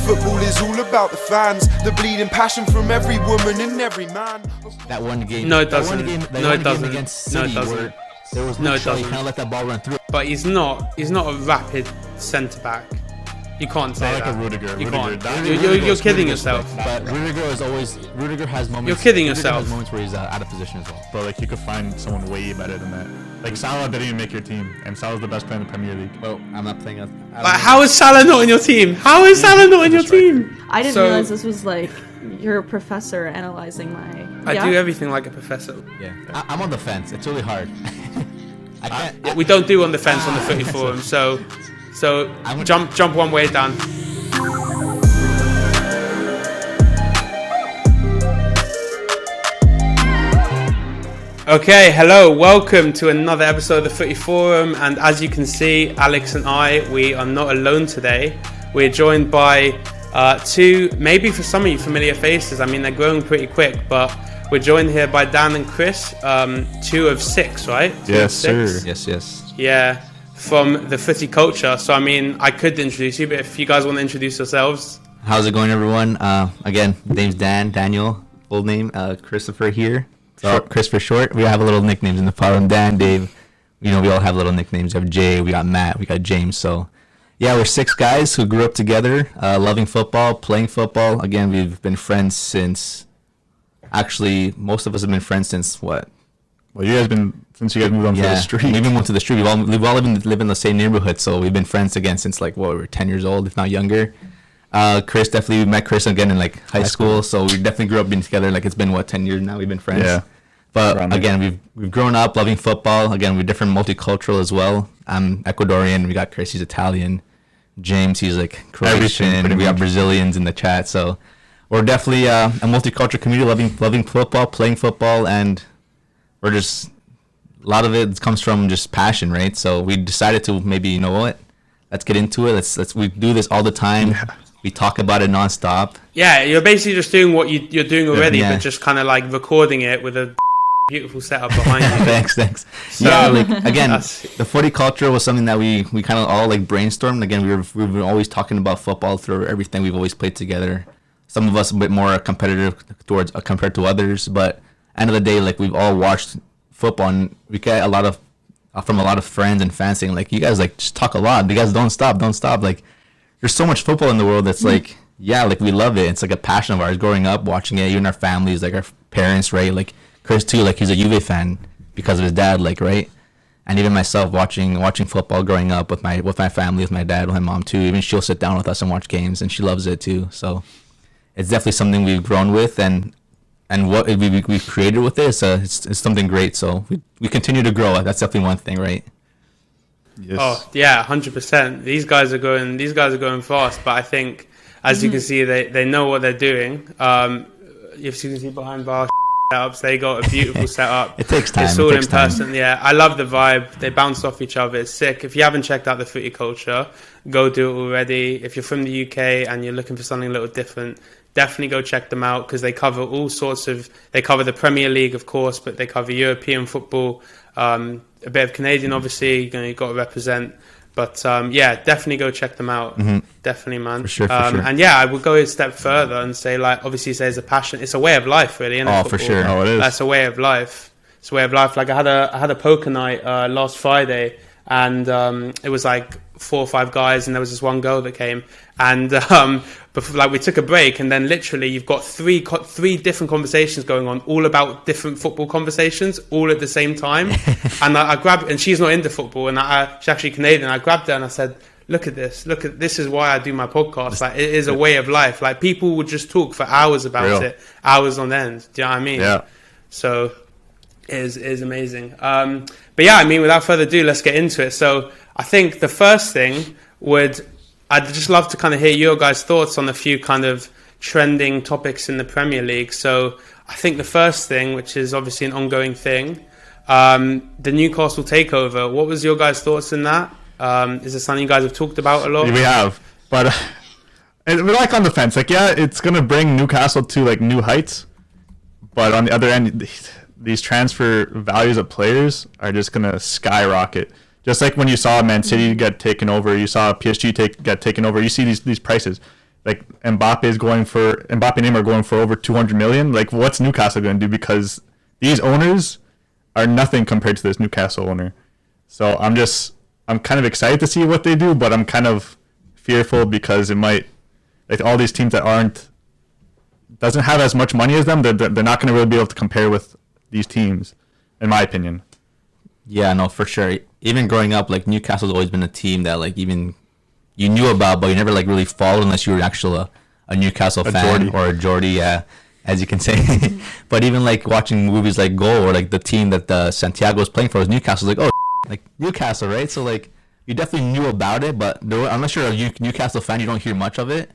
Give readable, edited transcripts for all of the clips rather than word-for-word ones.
Football is all about the fans, the bleeding passion from every woman and every man. That one game. No, it doesn't. No, it doesn't. Against No, City it doesn't. where there was No, it literally doesn't. kind of let that ball run through. But he's not a rapid centre back. You can't say Not like that. a Rudiger. You Rudiger, can't. that- You're kidding yourself. But Rudiger has moments. You're kidding Rudiger yourself. has moments where he's out of position as well. But like you could find someone way better than that. Like Salah didn't even make your team, and Salah's the best player in the Premier League. Well, I'm not playing. Like, how is Salah not in your team? How is Salah not in your team? I didn't So- realize this was like your professor analyzing my. I do everything like a professor. Yeah, I'm on the fence. It's really hard. I can't. We don't do on the fence on the Footy Forum, so jump one way down. Okay, hello, welcome to another episode of the Footy Forum, and as you can see, Alex and we are not alone today. We're joined by two, maybe for some of you, familiar faces. I mean, they're growing pretty quick, but we're joined here by Dan and Chris, 2 of 6, right? Yes, sir. Yes. Yeah, from the Footy Culture. So, I mean, I could introduce you, but if you guys want to introduce yourselves. How's it going, everyone? Again, name's Daniel, full name, Christopher here. So Chris for short. We have a little nicknames in the forum. Dan, Dave, we all have little nicknames. We have Jay, we got Matt, we got James. So, yeah, we're 6 guys who grew up together, loving football, playing football. Again, we've been friends since. Actually, most of us have been friends since what? Well, you guys since you guys moved on to the street. We even went to the street. We've all live in the same neighborhood, so we've been friends again since we were 10 years old, if not younger. Chris, definitely, we met Chris again in high school, so we definitely grew up being together. It's been 10 years now we've been friends. Yeah. But again, we've grown up loving football. Again, we're different, multicultural as well. I'm Ecuadorian. We got Chris, he's Italian. James, he's Croatian. We got Brazilians in the chat. So we're definitely a multicultural community, loving football, playing football, and we're just a lot of it comes from just passion, right? So we decided to maybe, you know what? Let's get into it. Let's we do this all the time. Yeah. We talk about it nonstop. Yeah, you're basically just doing what you're doing already, Yeah. but just kind of recording it with a beautiful setup behind you. Thanks. So, yeah, again, the Footy Culture was something that we kind of all brainstormed. Again, we've been always talking about football through everything. We've always played together. Some of us a bit more competitive compared to others, but end of the day, we've all watched football, and we get a lot of from a lot of friends and fans saying you guys just talk a lot. You guys don't stop. There's so much football in the world that's we love it. It's a passion of ours growing up, watching it, even our families, our parents, right? Chris too, he's a Juve fan because of his dad, right? And even myself watching football growing up with my family, with my dad, with my mom too. Even she'll sit down with us and watch games, and she loves it too. So it's definitely something we've grown with, and what we've created with it it's something great. So we continue to grow. That's definitely one thing, right? Yes. Oh yeah, 100%. These guys are going fast, but I think, as you can see, they know what they're doing. If you can see behind bar setups, they got a beautiful setup. It takes time. It's all in person. Yeah, I love the vibe. They bounce off each other. It's sick. If you haven't checked out the Footy Culture, go do it already. If you're from the UK and you're looking for something a little different, definitely go check them out, because they cover all sorts of. They cover the Premier League, of course, but they cover European football. A bit of Canadian, obviously, you've got to represent. But yeah, definitely go check them out. Mm-hmm. Definitely, man. For sure. And yeah, I would go a step further and say, obviously, there's a passion. It's a way of life, really. Isn't it, for sure. Oh, it is. That's a way of life. It's a way of life. I had a poker night last Friday, and it was 4 or 5 guys, and there was this one girl that came, and before, we took a break, and then literally you've got three different conversations going on, all about different football conversations, all at the same time. And I grabbed, and she's not into football, and she's actually Canadian. I grabbed her and I said, look at this is why I do my podcast. It is a way of life. People would just talk for hours about it, hours on end. Do you know what I mean? Yeah. So it is amazing. But yeah, I mean, without further ado, let's get into it. So I think the first thing I'd just love to kind of hear your guys' thoughts on a few kind of trending topics in the Premier League. So I think the first thing, which is obviously an ongoing thing, the Newcastle takeover. What was your guys' thoughts in that? Is it something you guys have talked about a lot? We have, but we're on the fence. It's gonna bring Newcastle to new heights, but on the other end, these transfer values of players are just gonna skyrocket. Just like when you saw Man City get taken over, you saw PSG get taken over. You see these prices. like Mbappe and Neymar are going for over 200 million. Like, what's Newcastle going to do? Because these owners are nothing compared to this Newcastle owner. So I'm kind of excited to see what they do, but I'm kind of fearful because it might, like, all these teams that doesn't have as much money as them, they're not going to really be able to compare with these teams, in my opinion. Yeah, no, for sure. Even growing up, like, Newcastle's always been a team that, like, even you knew about, but you never, like, really followed unless you were actually a Newcastle fan Geordie. or a Geordie, yeah, as you can say. But even, like, watching movies like Goal, or, like, the team that Santiago was playing for was Newcastle, like, oh, like, Newcastle, right? So, like, you definitely knew about it, but unless you're a Newcastle fan, you don't hear much of it.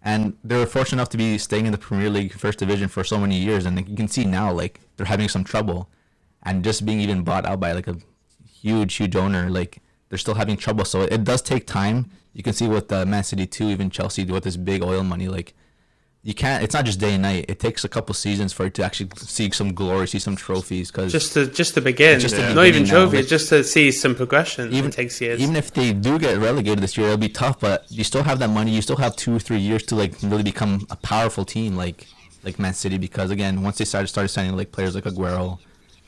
And they were fortunate enough to be staying in the Premier League First Division for so many years, and, like, you can see now, like, they're having some trouble. And just being even bought out by, like, a huge owner, like, they're still having trouble. So it does take time. You can see with Man City too, even Chelsea, with this big oil money, like, you can't. It's not just day and night. It takes a couple seasons for it to actually see some glory, see some trophies. Cause just to begin, not even trophies, just to see some progression. It takes years. Even if they do get relegated this year, it'll be tough. But you still have that money. You still have 2 or 3 years to, like, really become a powerful team, like Man City. Because again, once they started signing, like, players like Aguero,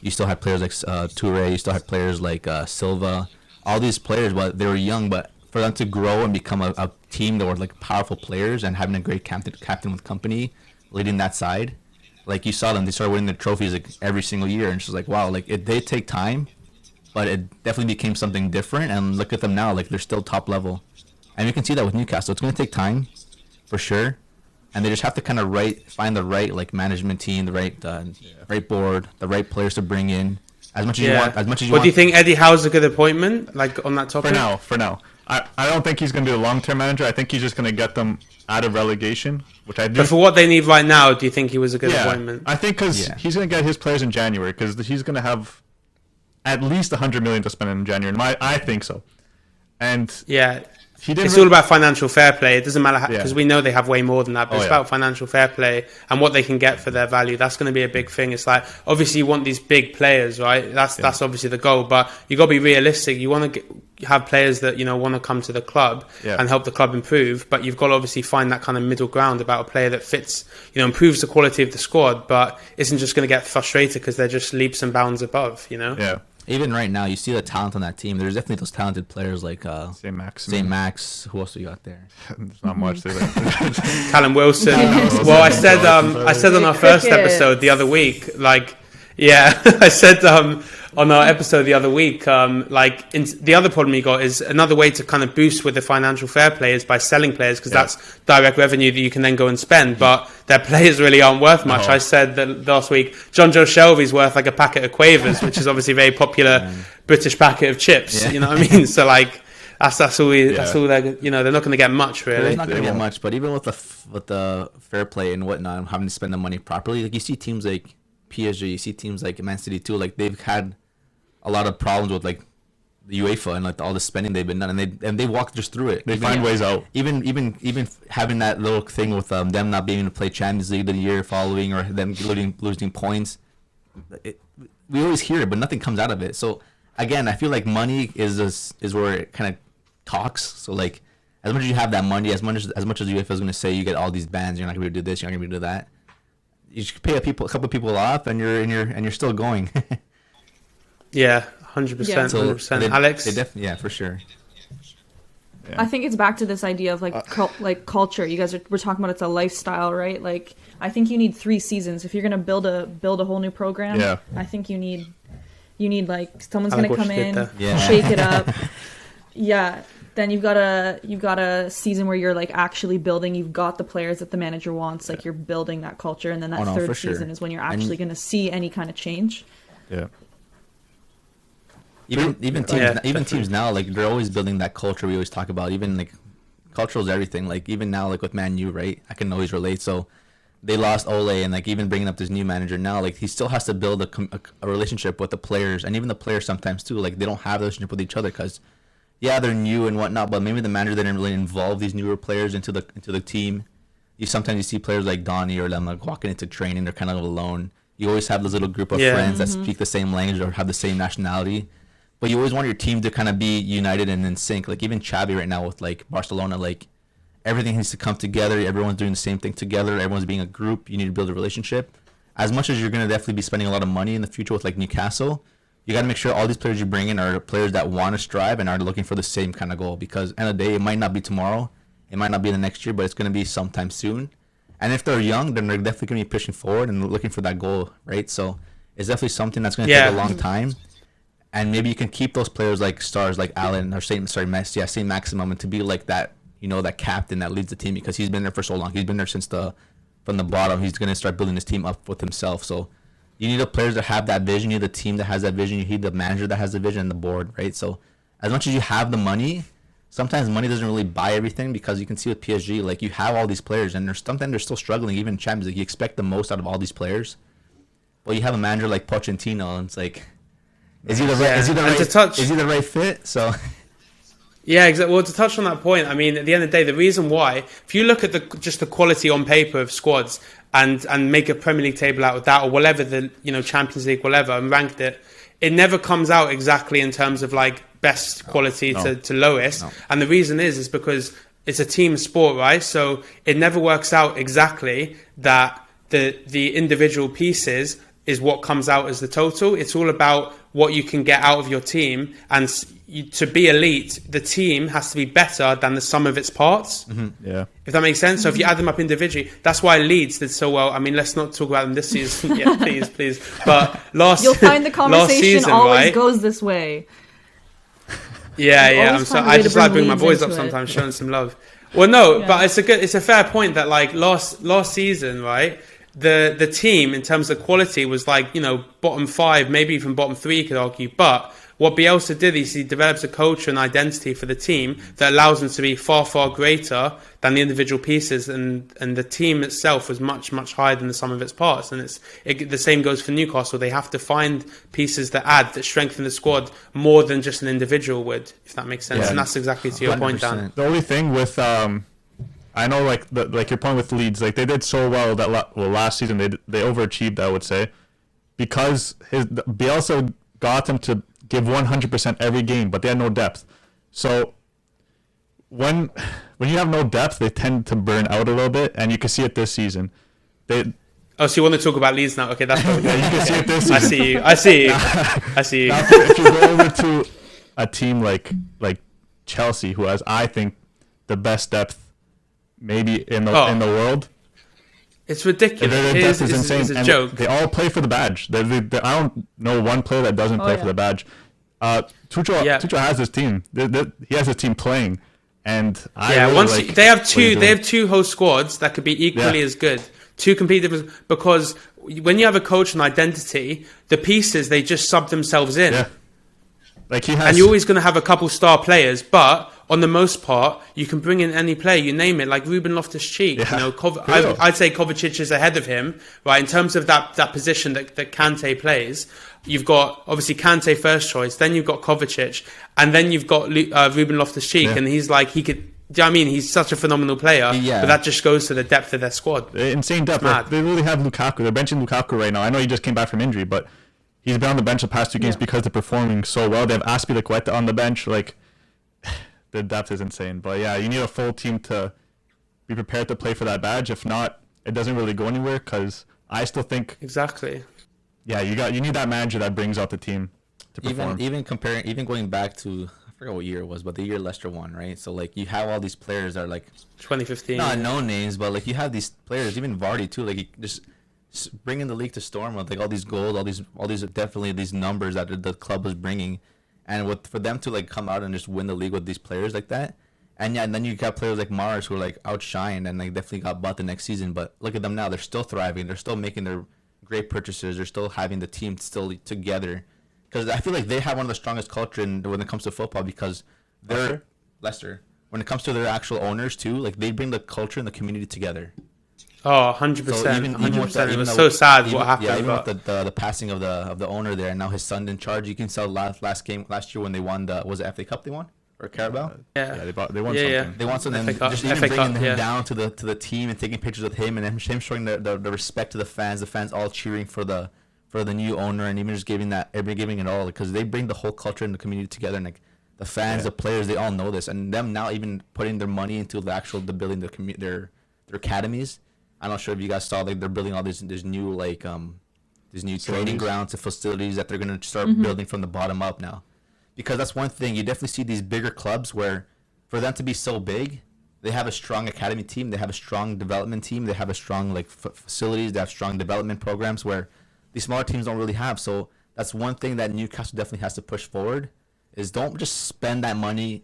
you still had players like Toure. You still had players like Silva. All these players, but they were young, but for them to grow and become a team that were, like, powerful players and having a great captain with company leading that side, like, you saw them, they started winning the trophies, like, every single year, and it's just like, wow, like, they take time, but it definitely became something different. And look at them now, like, they're still top level, and you can see that with Newcastle. It's going to take time for sure, and they just have to kind of find the right, like, management team, the right board, the right players to bring in. As much as you want. Do you think Eddie Howe's a good appointment, like, on that topic? For now. I don't think he's going to be a long-term manager. I think he's just going to get them out of relegation, which I do. But for what they need right now, do you think he was a good appointment? I think because he's going to get his players in January, because he's going to have at least 100 million to spend in January. I think so. And yeah. It's all about financial fair play. It doesn't matter because we know they have way more than that, but it's about financial fair play and what they can get for their value. That's going to be a big thing. It's like, obviously you want these big players, right? That's obviously the goal, but you got to be realistic. You want to have players that, you know, want to come to the club and help the club improve, but you've got to obviously find that kind of middle ground about a player that fits, you know, improves the quality of the squad, but isn't just going to get frustrated because they're just leaps and bounds above, you know? Yeah. Even right now, you see the talent on that team. There's definitely those talented players like St. Max. Who else do you got there? There's not much. Callum Wilson. Well, I said on our first episode the other week, like, I said on our episode the other week, the other problem you got is another way to kind of boost with the financial fair play is by selling players, because that's direct revenue that you can then go and spend, but their players really aren't worth much. I said that last week, John Joe Shelby's worth like a packet of Quavers, which is obviously a very popular British packet of chips. You know what I mean? So, like, that's all they're, you know, they're not going to get much, really. They're not going to get much, but even with the fair play and whatnot, and having to spend the money properly, like, you see teams like PSG, you see teams like Man City too, like, they've had a lot of problems with, like, the UEFA and, like, all the spending they've been done, and they walk just through it. They find ways out. Even having that little thing with them not being able to play Champions League the year following, or them losing points. We always hear it, but nothing comes out of it. So again, I feel like money is where it kind of talks. So, like, as much as you have that money, as much as UEFA is going to say you get all these bans, you're not going to be able to do this, you're not going to be able to do that. You should pay a couple people off, and you're still going. Yeah, 100%. 100%. Alex? For sure. Yeah. I think it's back to this idea of, like, culture. You guys we're talking about it's a lifestyle, right? Like, I think you need 3 seasons if you're gonna build a whole new program. Yeah. I think you need like, someone's gonna come in, Yeah. shake it up. Yeah. Then you've got a season where you're, like, actually building. You've got the players that the manager wants. Like, you're building that culture, and then that third season is when you're actually going to see any kind of change. Yeah. Even teams now, like, they're always building that culture we always talk about. Even, like, culture is everything. Like, even now, like, with Man U, right? I can always relate. So they lost Ole, and, like, even bringing up this new manager now, like, he still has to build a relationship with the players, and even the players sometimes too. Like, they don't have a relationship with each other because, they're new and whatnot, but maybe the manager didn't really involve these newer players into the team. Sometimes you see players like Donny or them, like, walking into training, they're kind of alone. You always have this little group of friends that speak the same language or have the same nationality. But you always want your team to kind of be united and in sync. Like, even Xavi right now with, like, Barcelona, like, everything needs to come together. Everyone's doing the same thing together. Everyone's being a group. You need to build a relationship. As much as you're going to definitely be spending a lot of money in the future with like Newcastle, you got to make sure all these players you bring in are players that want to strive and are looking for the same kind of goal. Because at the end of the day, it might not be tomorrow, it might not be the next year, but it's going to be sometime soon. And if they're young, then they're definitely going to be pushing forward and looking for that goal, right? So it's definitely something that's going to take a long time. And maybe you can keep those players like stars like Allen or Messi, Saint Maximum, and to be like that, you know, that captain that leads the team, because he's been there for so long. He's been there since from the bottom. He's going to start building his team up with himself. So you need the players that have that vision. You need the team that has that vision. You need the manager that has the vision and the board, right? So as much as you have the money, sometimes money doesn't really buy everything, because you can see with PSG, like you have all these players and sometimes they're still struggling. Even in Champions League, you expect the most out of all these players. Well, you have a manager like Pochettino, and it's like, is he the right fit? So yeah, exactly. Well, to touch on that point, I mean, at the end of the day, the reason why, if you look at just the quality on paper of squads and make a Premier League table out of that, or whatever, the Champions League, whatever, and ranked it, it never comes out exactly in terms of like best quality to lowest. And the reason is because it's a team sport, right? So it never works out exactly that the individual pieces is what comes out as the total. It's all about what you can get out of your team, and to be elite, the team has to be better than the sum of its parts. Mm-hmm. Yeah, if that makes sense. So if you add them up individually, that's why Leeds did so well. I mean, let's not talk about them this season. Yeah, please. But you'll find the conversation season, always goes this way. Yeah. I'm sorry. I just like bringing my boys up sometimes, showing some love. Well, no, but it's a fair point that like last season, right? The team in terms of quality was like, bottom 5, maybe even bottom 3, you could argue. But what Bielsa did is he develops a culture and identity for the team that allows them to be far, far greater than the individual pieces, and the team itself was much, much higher than the sum of its parts. And the same goes for Newcastle. They have to find pieces that strengthen the squad more than just an individual would, if that makes sense. Yeah. And that's exactly to your 100%. Point, Dan. The only thing with I know, like your point with Leeds, like they did so well last season they overachieved, I would say, because Bielsa got them to give 100% every game, but they had no depth. So when you have no depth, they tend to burn out a little bit, and you can see it this season. So you want to talk about Leeds now? Okay, that's what yeah, you can see it this season. I see you. Now, if you go over to a team like Chelsea, who has, I think, the best depth maybe in the world. It's ridiculous. Their depth is insane. It's a joke. They all play for the badge. I don't know one player that doesn't play for the badge. Tuchel has his team. He has his team playing, and they have two whole squads that could be equally as good. Two competitive, because when you have a coach and identity, the pieces they just sub themselves in. Yeah. And you're always going to have a couple star players, but on the most part, you can bring in any player, you name it, like Ruben Loftus-Cheek. Yeah. I'd say Kovacic is ahead of him, right? In terms of that position that Kante plays, you've got obviously Kante first choice, then you've got Kovacic, and then you've got Ruben Loftus-Cheek, and he's like Do you know what I mean? He's such a phenomenal player, but that just goes to the depth of their squad. Insane depth. Like, they really have Lukaku. They're benching Lukaku right now. I know he just came back from injury, but he's been on the bench the past 2 games because they're performing so well. They have Azpilicueta on the bench. Like, the depth is insane. But yeah, you need a full team to be prepared to play for that badge. If not, it doesn't really go anywhere, because I still think exactly. Yeah, you need that manager that brings out the team to perform. Even going back to, I forgot what year it was, but the year Leicester won, right? So like you have all these players that are like 2015. Not no names, but like you have these players, even Vardy too. Like just bringing the league to storm with like all these goals, all these definitely these numbers that the club was bringing, and for them to like come out and just win the league with these players like that, and then you got players like Mars who are like outshined and like definitely got bought the next season. But look at them now; they're still thriving. They're still making their great purchases. They're still having the team still together, because I feel like they have one of the strongest culture when it comes to football, because they're Leicester. When it comes to their actual owners too, like they bring the culture and the community together. Oh, 100%. 100%. It was so sad what happened. Yeah, even with the passing of the owner there, and now his son in charge. You can tell last year when they won was it FA Cup they won or Carabao? Yeah, they won something. Yeah. They won something. Just even bringing him down to the team and taking pictures with him, and him showing the respect to the fans all cheering for the new owner, and even just giving it all, because they bring the whole culture and the community together, and like The fans, the players, they all know this, and them now even putting their money into the building their academies. I'm not sure if you guys saw, like, they're building all these new training grounds and facilities that they're gonna start building from the bottom up now, because that's one thing you definitely see these bigger clubs where, for them to be so big, they have a strong academy team, they have a strong development team, they have a strong facilities, they have strong development programs where these smaller teams don't really have. So that's one thing that Newcastle definitely has to push forward, is don't just spend that money.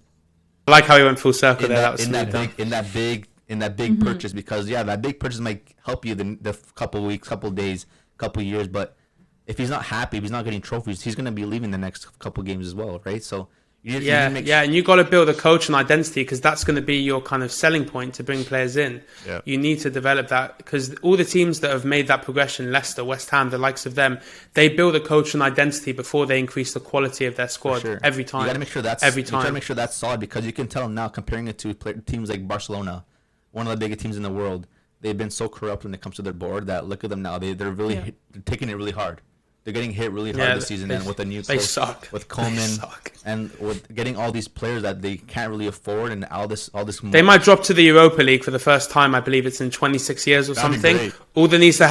I like how he went full circle in there. that big purchase, because that big purchase might help you the couple weeks, couple days, couple years, but if he's not happy, if he's not getting trophies, he's going to be leaving the next couple games as well, right? So you need and you got to build a coach and identity, because that's going to be your kind of selling point to bring players in. Yeah. You need to develop that, because all the teams that have made that progression, Leicester, West Ham, the likes of them, they build a coach and identity before they increase the quality of their squad. Every time. You got to make sure that's every time. You got to make sure that's solid, because you can tell now, comparing it to teams like Barcelona, one of the biggest teams in the world. They've been so corrupt when it comes to their board that look at them now. They're really they're taking it really hard. They're getting hit really hard this season, and with a new coach, with Coleman, and with getting all these players that they can't really afford, and all this. They might drop to the Europa League for the first time. I believe it's in 26 years or That'd something. All that needs to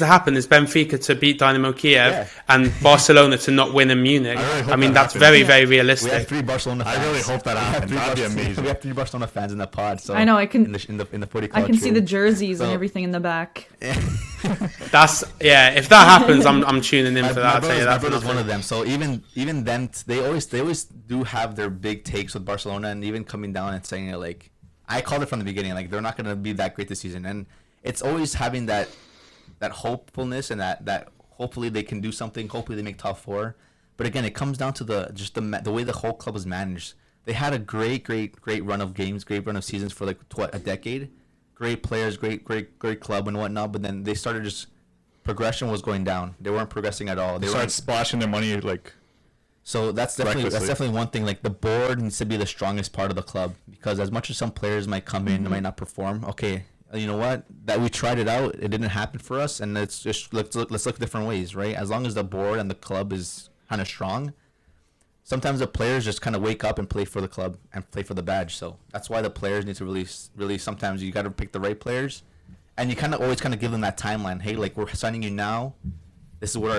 happen is Benfica to beat Dynamo Kiev and Barcelona to not win in Munich. I mean, that's very, very realistic. We have 3 Barcelona fans. I really hope that happens. That'd be amazing. We have 3 Barcelona fans in the pod. So I know. I can in the Footy Culture. I can see the jerseys and everything in the back. That's if that happens, I'm tuning in for that. I'll tell you that. My brother's one of them. So even then, they always do have their big takes with Barcelona, and even coming down and saying it, like, I called it from the beginning, like, they're not going to be that great this season, and it's always having that hopefulness and that hopefully they can do something, hopefully they make top 4. But again, it comes down to the way the whole club is managed. They had a great run of games, great run of seasons for like a decade. Great players, great club and whatnot, but then they started progression was going down. They weren't progressing at all. They started splashing their money like. So that's definitely one thing. Like, the board needs to be the strongest part of the club, because as much as some players might come in and might not perform, okay, you know what? That we tried it out, it didn't happen for us, and let's look different ways, right? As long as the board and the club is kind of strong, sometimes the players just kind of wake up and play for the club and play for the badge. So that's why the players need to really sometimes you got to pick the right players, and you kind of always give them that timeline. Hey, like, we're signing you now. This is what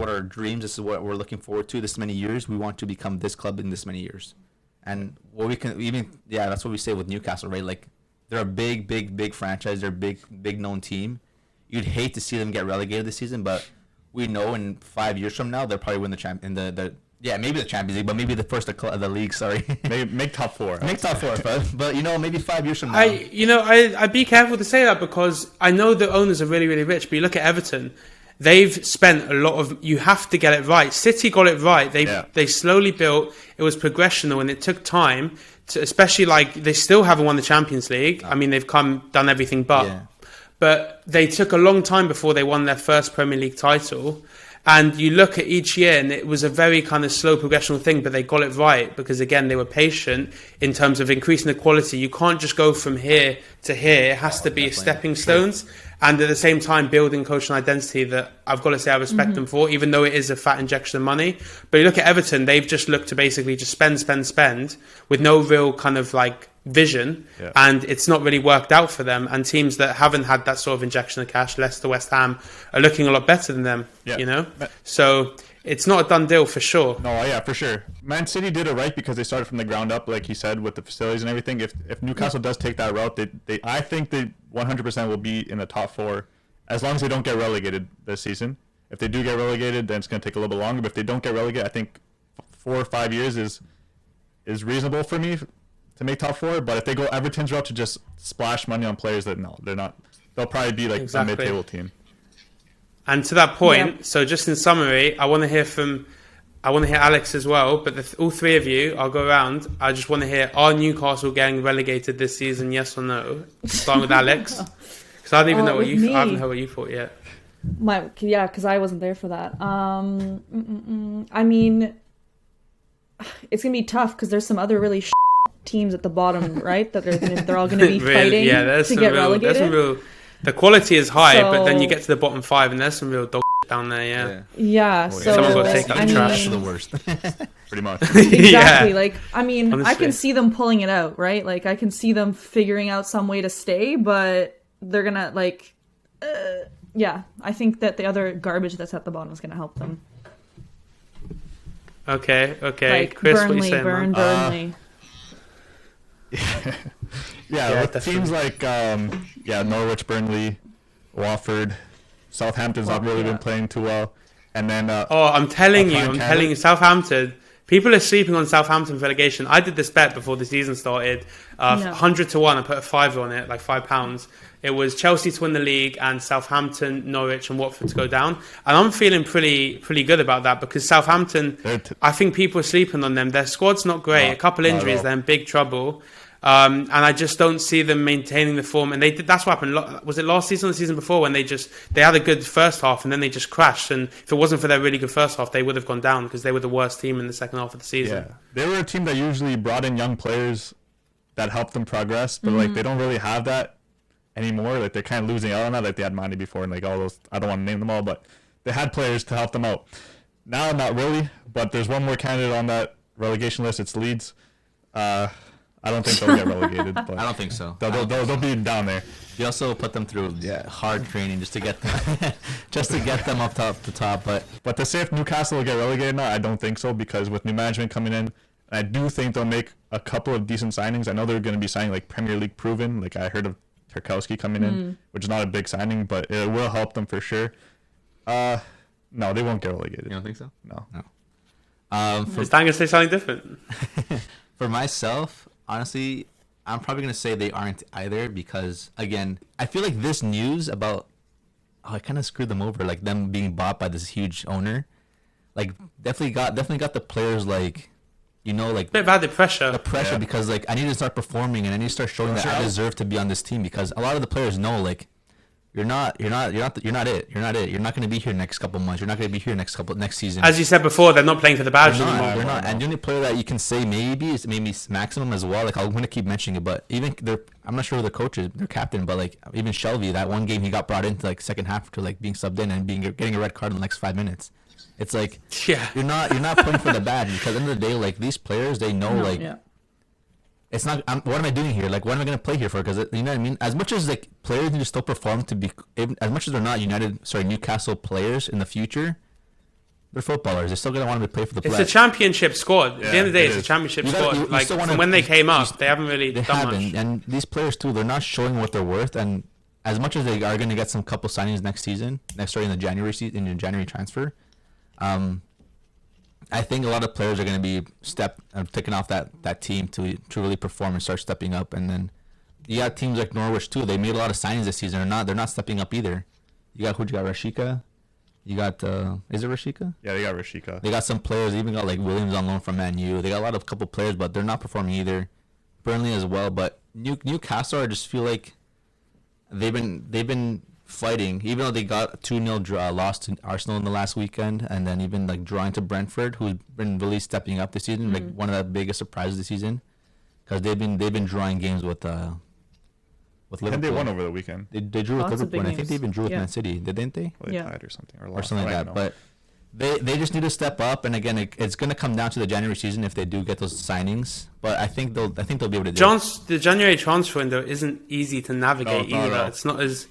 our dreams. This is what we're looking forward to. This many years, we want to become this club in this many years, and what we can that's what we say with Newcastle, right? Like, they're a big franchise. They're a big known team. You'd hate to see them get relegated this season, but we know in 5 years from now they'll probably win the maybe the Champions League, but maybe the first of the league. Sorry, make top 4. Make top 4, but maybe 5 years from now. I'd be careful to say that, because I know the owners are really, really rich. But you look at Everton. They've spent a lot of. You have to get it right. City got it right. They slowly built. It was progressional, and it took time. Especially, like, they still haven't won the Champions League. I mean, they've done everything but they took a long time before they won their first Premier League title. And you look at each year, and it was a very kind of slow progressional thing, but they got it right because, again, they were patient in terms of increasing the quality. You can't just go from here to here. It has to be stepping stones. And at the same time, building coach and identity that I've got to say I respect them for, even though it is a fat injection of money. But you look at Everton, they've just looked to basically just spend with no real kind of like vision. Yeah. And it's not really worked out for them. And teams that haven't had that sort of injection of cash, Leicester, West Ham, are looking a lot better than them, So it's not a done deal for sure. No, yeah, for sure. Man City did it right because they started from the ground up, like he said, with the facilities and everything. If Newcastle does take that route, I think they 100% will be in the top 4, as long as they don't get relegated this season. If they do get relegated, then it's going to take a little bit longer. But if they don't get relegated, I think 4 or 5 years is reasonable for me to make top 4. But if they go Everton's route to just splash money on players, that no, they're not. They'll probably be like a mid-table team. And to that point, so just in summary, I want to hear Alex as well, but all 3 of you, I'll go around. I just want to hear, are Newcastle getting relegated this season, yes or no? Starting with Alex. Because I don't even know I haven't heard what you thought yet. Because I wasn't there for that. I mean, it's going to be tough because there's some other really teams at the bottom, right? That they're all going to be fighting to get relegated. The quality is high, but then you get to the bottom 5 and there's some real dog down there, Yeah, so someone's got to take out the trash. The worst. pretty much. Exactly. Yeah. Like, I mean, Honestly. I can see them pulling it out, right? Like, I can see them figuring out some way to stay, but they're gonna, like, yeah. I think that the other garbage that's at the bottom is gonna help them. Okay. Like, Chris, Burnley, what you saying, man? Burnley. Yeah, with definitely. teams like Norwich, Burnley, Watford, Southampton's not really been playing too well, and then I'm telling you, Southampton. People are sleeping on Southampton relegation. I did this bet before the season started. 100 to 1. I put a fiver on it, like £5. It was Chelsea to win the league and Southampton, Norwich and Watford to go down. And I'm feeling pretty good about that because Southampton, I think people are sleeping on them. Their squad's not great. A couple injuries, they're in big trouble. And I just don't see them maintaining the form. And they did. That's what happened. Was it last season or the season before when they had a good first half and then they just crashed? And if it wasn't for their really good first half, they would have gone down because they were the worst team in the second half of the season. Yeah, they were a team that usually brought in young players that helped them progress, but like they don't really have that anymore. Like they're kind of losing out on that. Like they had Manny before and like all those. I don't want to name them all, but they had players to help them out. Now, not really. But there's one more candidate on that relegation list. It's Leeds. I don't think they'll get relegated. But I don't think so. They'll be down there. You also put them through hard training just to get them up the top. But to say if Newcastle will get relegated now, I don't think so because with new management coming in, I do think they'll make a couple of decent signings. I know they're going to be signing like Premier League proven. Like I heard of Tarkowski coming in, which is not a big signing, but it will help them for sure. No, they won't get relegated. You don't think so? No. Is Dan going to say something different? For myself, honestly, I'm probably going to say they aren't either because, again, I feel like this news about, I kind of screwed them over, like them being bought by this huge owner, like definitely got the players like, like Bit about the pressure. because like I need to start performing and I need to start showing that I deserve to be on this team because a lot of the players know like you're not it. You're not going to be here next couple months. You're not going to be here next season. As you said before, they're not playing for the badge They're anymore. not. And the only player that you can say maybe is Maximum as well. Like I'm going to keep mentioning it, but even I'm not sure who the coach is, their captain, but like even Shelby, that one game he got brought into like second half to like being subbed in and getting a red card in the next 5 minutes. It's like you're not playing for the badge because at the end of the day, like these players, they know it's not. What am I doing here? Like, what am I going to play here for? Because you know what I mean. As much as like players need to still perform to be, as much as they're not Newcastle players in the future, they're footballers. They're still going to want to play for the. It's a championship squad. At the end of the day, it's a championship squad. You From when they came up, they haven't really done much. And these players too, they're not showing what they're worth. And as much as they are going to get some couple signings next season, starting in the January transfer. I think a lot of players are going to be taking off that team to really perform and start stepping up. And then you got teams like Norwich too. They made a lot of signings this season. They're not stepping up either. You got Rashika. You got is it Rashika? Yeah, they got Rashika. They got some players. They even got like Williams on loan from Man U. They got a couple players, but they're not performing either. Burnley as well, but Newcastle, I just feel like they've been fighting, even though they got a 2-0 loss to Arsenal in the last weekend, and then even like drawing to Brentford, who's been really stepping up this season, like one of the biggest surprises this season, because they've been drawing games with Liverpool. And they won over the weekend. They drew with Lots of Liverpool, and I think big they even drew with names. Man City, didn't they? Well, they tied or something, or Or something like that. But they just need to step up, and again, it's going to come down to the January season if they do get those signings. But I think they'll be able to do it. The January transfer window isn't easy to navigate either. No. It's not as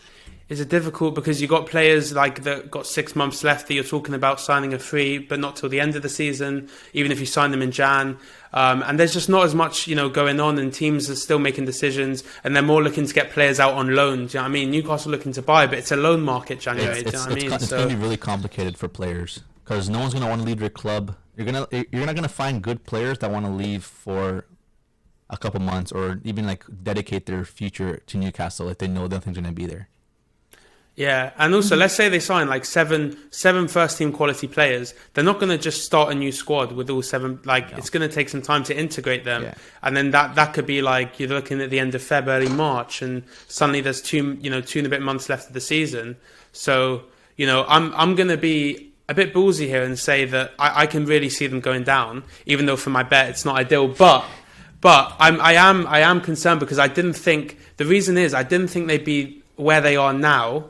is difficult because you got players like that got 6 months left that you're talking about signing a free, but not till the end of the season. Even if you sign them in Jan, and there's just not as much going on, and teams are still making decisions, and they're more looking to get players out on loan. Do you know what I mean? Newcastle looking to buy, but it's a loan market January. It's going to be really complicated for players because no one's going to want to leave their club. You're not going to find good players that want to leave for a couple months or even like dedicate their future to Newcastle if they know nothing's going to be there. Yeah, and also let's say they sign like seven first team quality players. They're not going to just start a new squad with all seven. It's going to take some time to integrate them, and then that could be like you're looking at the end of February, early March, and suddenly there's two and a bit months left of the season. So I'm going to be a bit ballsy here and say that I can really see them going down, even though for my bet it's not ideal, but I am concerned because I didn't think they'd be where they are now.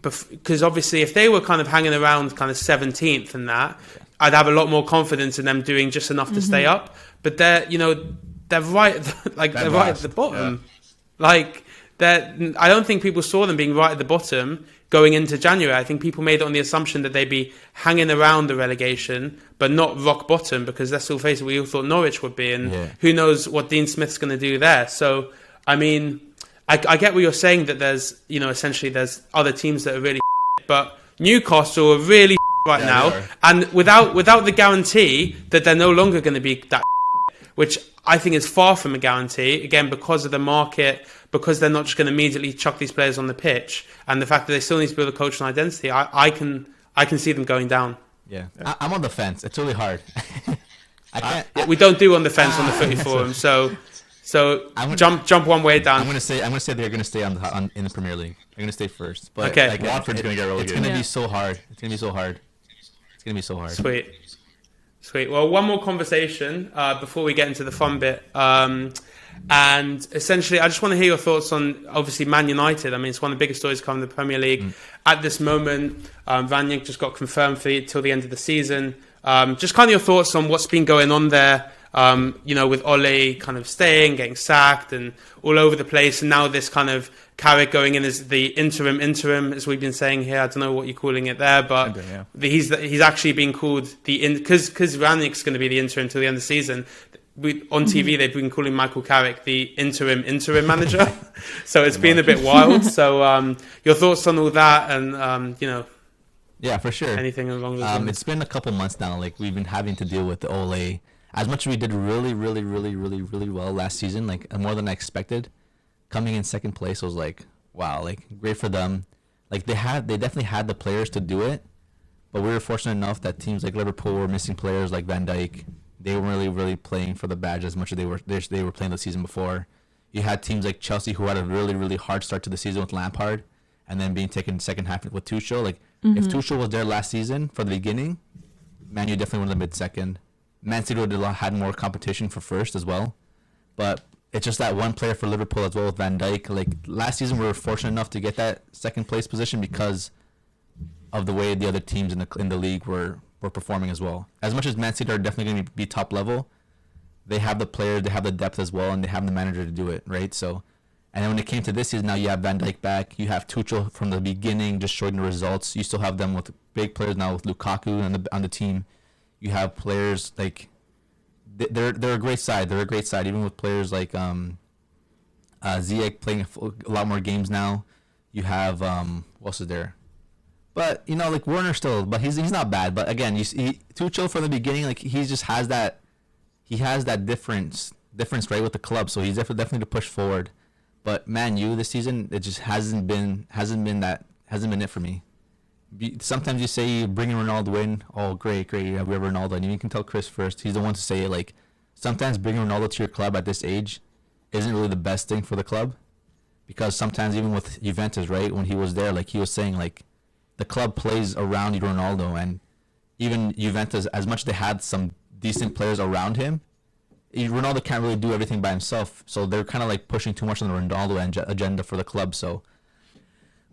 Because obviously if they were kind of hanging around kind of 17th and that, I'd have a lot more confidence in them doing just enough to stay up. But they're right, they're right at the bottom. Yeah. I don't think people saw them being right at the bottom going into January. I think people made it on the assumption that they'd be hanging around the relegation, but not rock bottom, because let's all face it, we all thought Norwich would be, and who knows what Dean Smith's going to do there. So, I mean, I get what you're saying, that there's, essentially there's other teams that are really but Newcastle are really right now, and without the guarantee that they're no longer going to be that, which I think is far from a guarantee, again, because of the market, because they're not just going to immediately chuck these players on the pitch, and the fact that they still need to build a culture and identity. I can see them going down. Yeah. I'm on the fence. It's really hard. We don't do on the fence on the Footy Forum, so jump one way down. I'm gonna say they're gonna stay in the Premier League. They're gonna stay first. But okay. Watford's gonna get relegated. It's gonna be so hard. It's gonna be so hard. Sweet. Well, one more conversation before we get into the fun bit. And essentially, I just want to hear your thoughts on, obviously, Man United. I mean, it's one of the biggest stories coming in the Premier League at this moment. Van Dijk just got confirmed till the end of the season. Just kind of your thoughts on what's been going on there, with Ole kind of staying, getting sacked, and all over the place. And now this kind of Carrick going in as the interim, as we've been saying here. I don't know what you're calling it there, but he's actually been called because Van Dijk's going to be the interim till the end of the season. On TV, they've been calling Michael Carrick the interim manager. So it's been a bit wild. So your thoughts on all that, and yeah, for sure. Anything along those lines? It's been a couple months now. Like, we've been having to deal with the Ole. As much as we did really, really, really, really, really well last season, like more than I expected, coming in second place was like, wow, like great for them. Like they definitely had the players to do it, but we were fortunate enough that teams like Liverpool were missing players like Van Dijk. They weren't really, really playing for the badge as much as they were playing the season before. You had teams like Chelsea who had a really, really hard start to the season with Lampard, and then being taken second half with Tuchel. Like if Tuchel was there last season from the beginning, Man U definitely would have been second. Man City would have had more competition for first as well. But it's just that one player for Liverpool as well with Van Dijk. Like last season, we were fortunate enough to get that second place position because of the way the other teams in the league were performing as well. As much as Man City are definitely going to be top level, they have the players, they have the depth as well, and they have the manager to do it, right? So, and then when it came to this season, now you have Van Dijk back. You have Tuchel from the beginning, just showing the results. You still have them with big players now with Lukaku on the team. You have players like they're a great side. They're a great side, even with players like Ziyech playing a lot more games now. You have what else is there? But like Werner still, but he's not bad. But again, you see Tuchel from the beginning, like he just has that difference right with the club. So he's definitely to push forward. But Man U this season, it just hasn't been it for me. Sometimes you say you bring Ronaldo in, oh great, we have Ronaldo, and you can tell Chris first. He's the one to say it. Like sometimes bringing Ronaldo to your club at this age isn't really the best thing for the club, because sometimes even with Juventus, right, when he was there, like he was saying, like the club plays around Ronaldo, and even Juventus, as much as they had some decent players around him, Ronaldo can't really do everything by himself. So they're kind of like pushing too much on the Ronaldo agenda for the club. So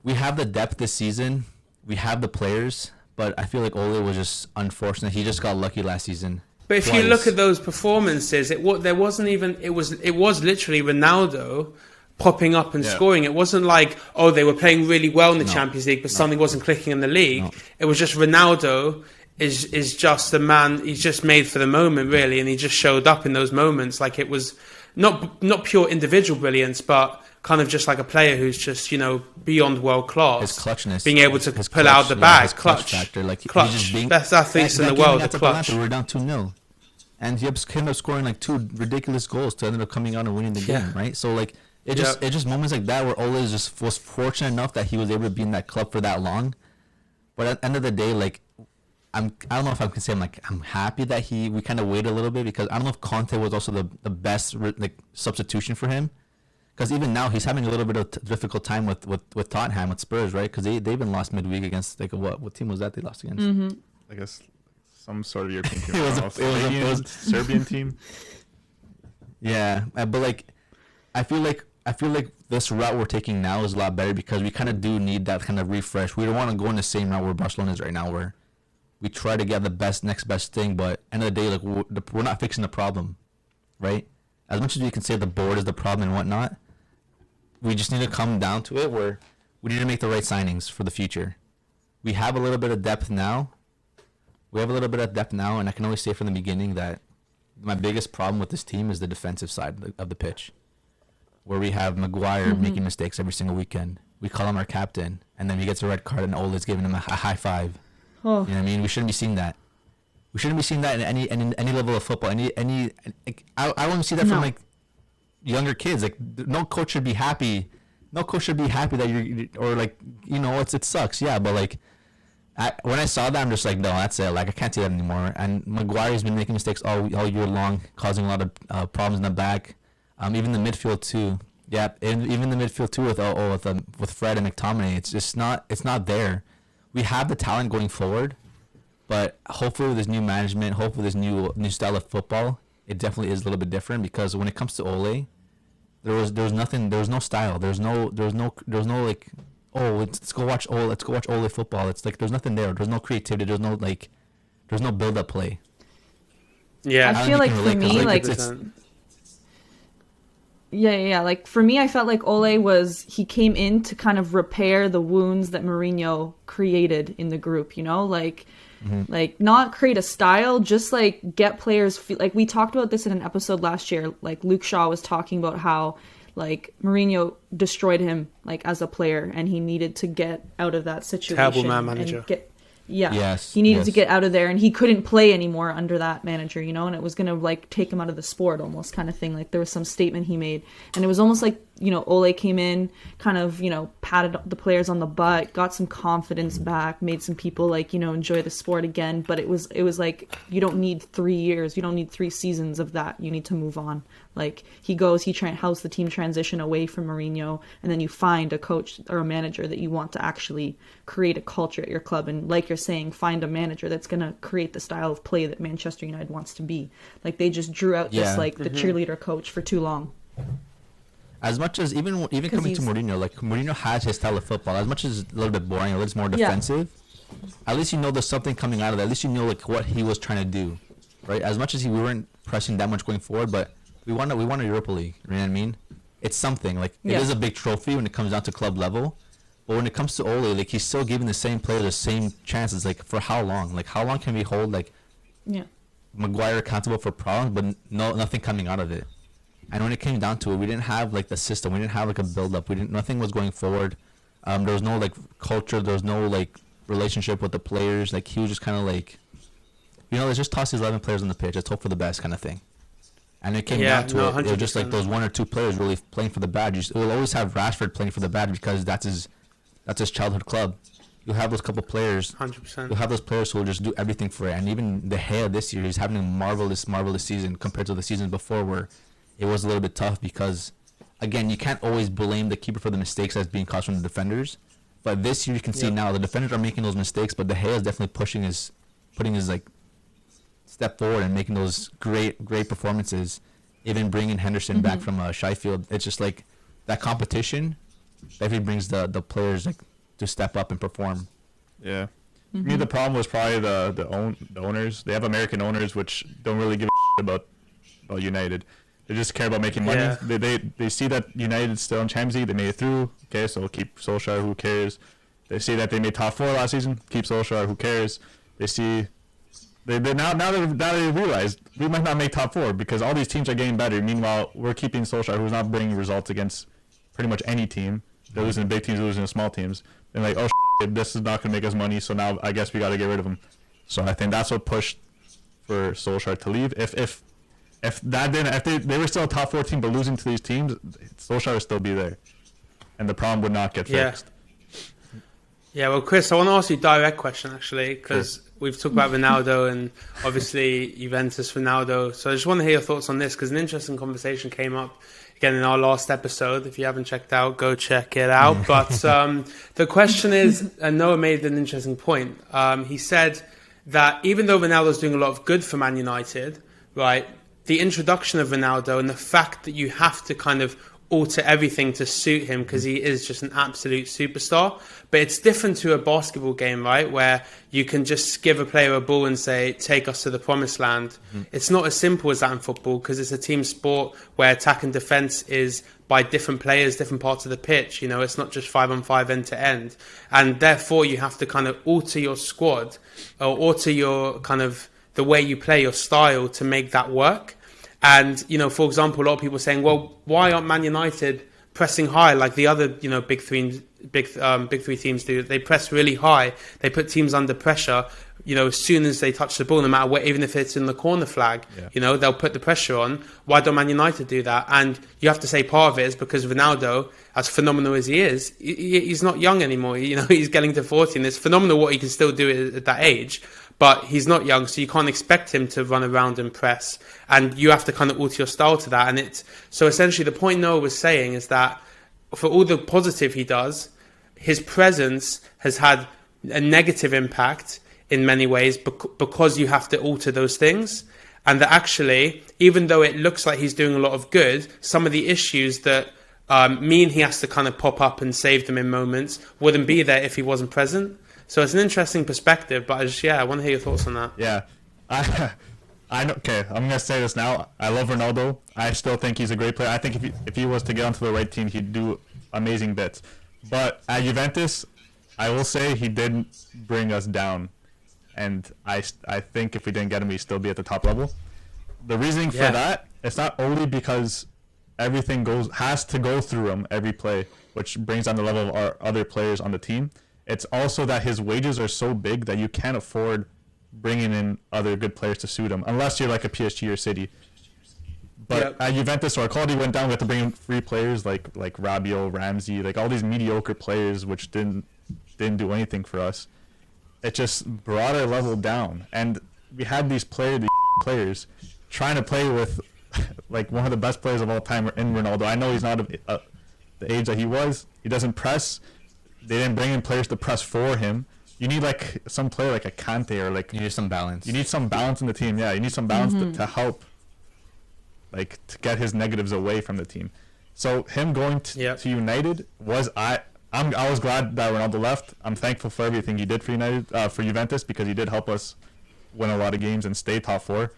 we have the depth this season. We have the players, but I feel like Ole was just unfortunate. He just got lucky last season. But if you look at those performances, it was literally Ronaldo popping up and scoring. It wasn't like, they were playing really well in the Champions League, but something wasn't clicking in the league. No. It was just Ronaldo is just the man. He's just made for the moment, really, and he just showed up in those moments. Like it was not pure individual brilliance, but kind of just like a player who's just beyond world class. His clutchness, being able to pull out the bag, clutch factor, like clutch. Just being, best athletes in the world. The clutch. We were down 2-0, and he ended up scoring like 2 ridiculous goals to end up coming out and winning the game. Right, so like it just moments like that where Ole just was fortunate enough that he was able to be in that club for that long. But at the end of the day, like I don't know if I can say I'm happy that we kind of waited a little bit, because I don't know if Kante was also the best substitution for him. Because even now he's having a little bit of difficult time with Tottenham, with Spurs, right? Because they've been lost midweek against what team was that they lost against? Mm-hmm. I guess some sort of European team. it was a Serbian team. Yeah, but like I feel like this route we're taking now is a lot better, because we kind of do need that kind of refresh. We don't want to go in the same route where Barcelona is right now, where We try to get the next best thing, but end of the day, like we're not fixing the problem, right? As much as we can say the board is the problem and whatnot, we just need to come down to it where we need to make the right signings for the future. We have a little bit of depth now. And I can always say from the beginning that my biggest problem with this team is the defensive side of the pitch, where we have Maguire making mistakes every single weekend. We call him our captain, and then he gets a red card, and Ole's giving him a high five. Oh. You know what I mean? We shouldn't be seeing that. We shouldn't be seeing that in any level of football. I want to see that from like younger kids. Like no coach should be happy. No coach should be happy that you're, or like, you know, it sucks. Yeah, but like when I saw that, I'm just like, no, that's it. Like I can't see that anymore. And Maguire's been making mistakes all year long, causing a lot of problems in the back. Even the midfield too. Yeah, even the midfield too with Fred and McTominay. It's just not there. We have the talent going forward, but hopefully with this new management, hopefully with this new style of football, it definitely is a little bit different. Because when it comes to Ole, there was nothing. There was no style. There was no like, oh, let's go watch Ole football. It's like there's nothing there. There's no creativity. There's no build up play. Yeah, I feel like for me, like Yeah. Like for me, I felt like Ole he came in to kind of repair the wounds that Mourinho created in the group, you know, like not create a style, just like get players like we talked about this in an episode last year. Like Luke Shaw was talking about how like Mourinho destroyed him like as a player, and he needed to get out of that situation. Terrible manager. He needed to get out of there, and he couldn't play anymore under that manager, you know, and it was going to like take him out of the sport almost kind of thing. Like there was some statement he made, and it was almost like, you know, Ole came in, kind of, you know, patted the players on the butt, got some confidence back, made some people like, you know, enjoy the sport again. But it was like, you don't need 3 years, you don't need 3 seasons of that. You need to move on. Like he helps the team transition away from Mourinho, and then you find a coach or a manager that you want to actually create a culture at your club. And like you're saying, find a manager that's going to create the style of play that Manchester United wants to be. Like they just drew out this like the cheerleader coach for too long. As much as even coming to Mourinho, like Mourinho has his style of football. As much as it's a little bit boring, a little more defensive, at least you know there's something coming out of that. At least you know like what he was trying to do, right? As much as we weren't pressing that much going forward, but we won a Europa League. You know what I mean? It's something like it is a big trophy when it comes down to club level, but when it comes to Ole, like he's still giving the same player the same chances. Like for how long? Like how long can we hold like Maguire accountable for problems, but nothing coming out of it? And when it came down to it, we didn't have like the system. We didn't have like a build up. Nothing was going forward. There was no like culture. There was no like relationship with the players. Like he was just kind of like, you know, let's just toss these 11 players on the pitch. Let's hope for the best kind of thing. And it came down to it. It was just like those 1 or 2 players really playing for the badge. We'll always have Rashford playing for the badge because that's his childhood club. You'll have those couple players. 100%. You'll have those players who will just do everything for it. And even De Gea this year, he's having a marvelous season compared to the season before where it was a little bit tough because, again, you can't always blame the keeper for the mistakes that's being caused from the defenders. But this year you can see now the defenders are making those mistakes, but De Gea is definitely putting his like step forward and making those great performances. Even bringing Henderson back from Sheffield, it's just like that competition definitely brings the players like to step up and perform. Yeah. For me, the problem was probably the owners. They have American owners which don't really give a shit about United. They just care about making money. Yeah. They see that United's still in Champions League. They made it through. Okay, so we'll keep Solskjaer. Who cares? They see that they made top 4 last season. Keep Solskjaer. Who cares? They see. Now they realize we might not make top 4 because all these teams are getting better. Meanwhile, we're keeping Solskjaer, who's not bringing results against pretty much any team. They're losing to big teams, losing to small teams. They're like, oh, this is not going to make us money, so now I guess we got to get rid of him. So I think that's what pushed for Solskjaer to leave. If they were still a top 4 team but losing to these teams, Solskjaer would still be there, and the problem would not get fixed. Yeah, well, Chris, I want to ask you a direct question actually, because we've talked about Ronaldo and obviously Juventus Ronaldo. So I just want to hear your thoughts on this because an interesting conversation came up again in our last episode. If you haven't checked out, go check it out. But the question is, and Noah made an interesting point. He said that even though Ronaldo's doing a lot of good for Man United, right? The introduction of Ronaldo and the fact that you have to kind of alter everything to suit him because he is just an absolute superstar. But it's different to a basketball game, right? Where you can just give a player a ball and say, take us to the promised land. It's not as simple as that in football because it's a team sport where attack and defense is by different players, different parts of the pitch. You know, it's not just 5-on-5 end to end. And therefore you have to kind of alter your squad or alter your kind of the way you play, your style to make that work. And, you know, for example, a lot of people are saying, well, why aren't Man United pressing high like the other, you know, big three teams do? They press really high. They put teams under pressure, you know, as soon as they touch the ball, no matter what, even if it's in the corner flag, you know, they'll put the pressure on. Why don't Man United do that? And you have to say part of it is because Ronaldo, as phenomenal as he is, he's not young anymore. You know, he's getting to 40 and it's phenomenal what he can still do at that age. But he's not young, so you can't expect him to run around and press. And you have to kind of alter your style to that. And it's so essentially the point Noah was saying is that for all the positive he does, his presence has had a negative impact in many ways because you have to alter those things. And that actually, even though it looks like he's doing a lot of good, some of the issues that mean he has to kind of pop up and save them in moments wouldn't be there if he wasn't present. So it's an interesting perspective, but I want to hear your thoughts on that. Yeah. Okay, I'm going to say this now. I love Ronaldo. I still think he's a great player. I think if he was to get onto the right team, he'd do amazing bits. But at Juventus, I will say he did bring us down. And I think if we didn't get him, we'd still be at the top level. The reasoning for that, it's not only because everything has to go through him every play, which brings down the level of our other players on the team. It's also that his wages are so big that you can't afford bringing in other good players to suit him, unless you're like a PSG or City. But at Juventus, our quality went down. We had to bring in free players like Rabiot, Ramsey, like all these mediocre players which didn't do anything for us. It just brought our level down. And we had these players trying to play with like one of the best players of all time in Ronaldo. I know he's not the age that he was. He doesn't press. They didn't bring in players to press for him. You need like some player like a Kante or like... You need some balance. You need some balance in the team. Yeah, you need some balance to help, like, to get his negatives away from the team. So him going to United was... I was glad that Ronaldo left. I'm thankful for everything he did for for Juventus, because he did help us win a lot of games and stay top four.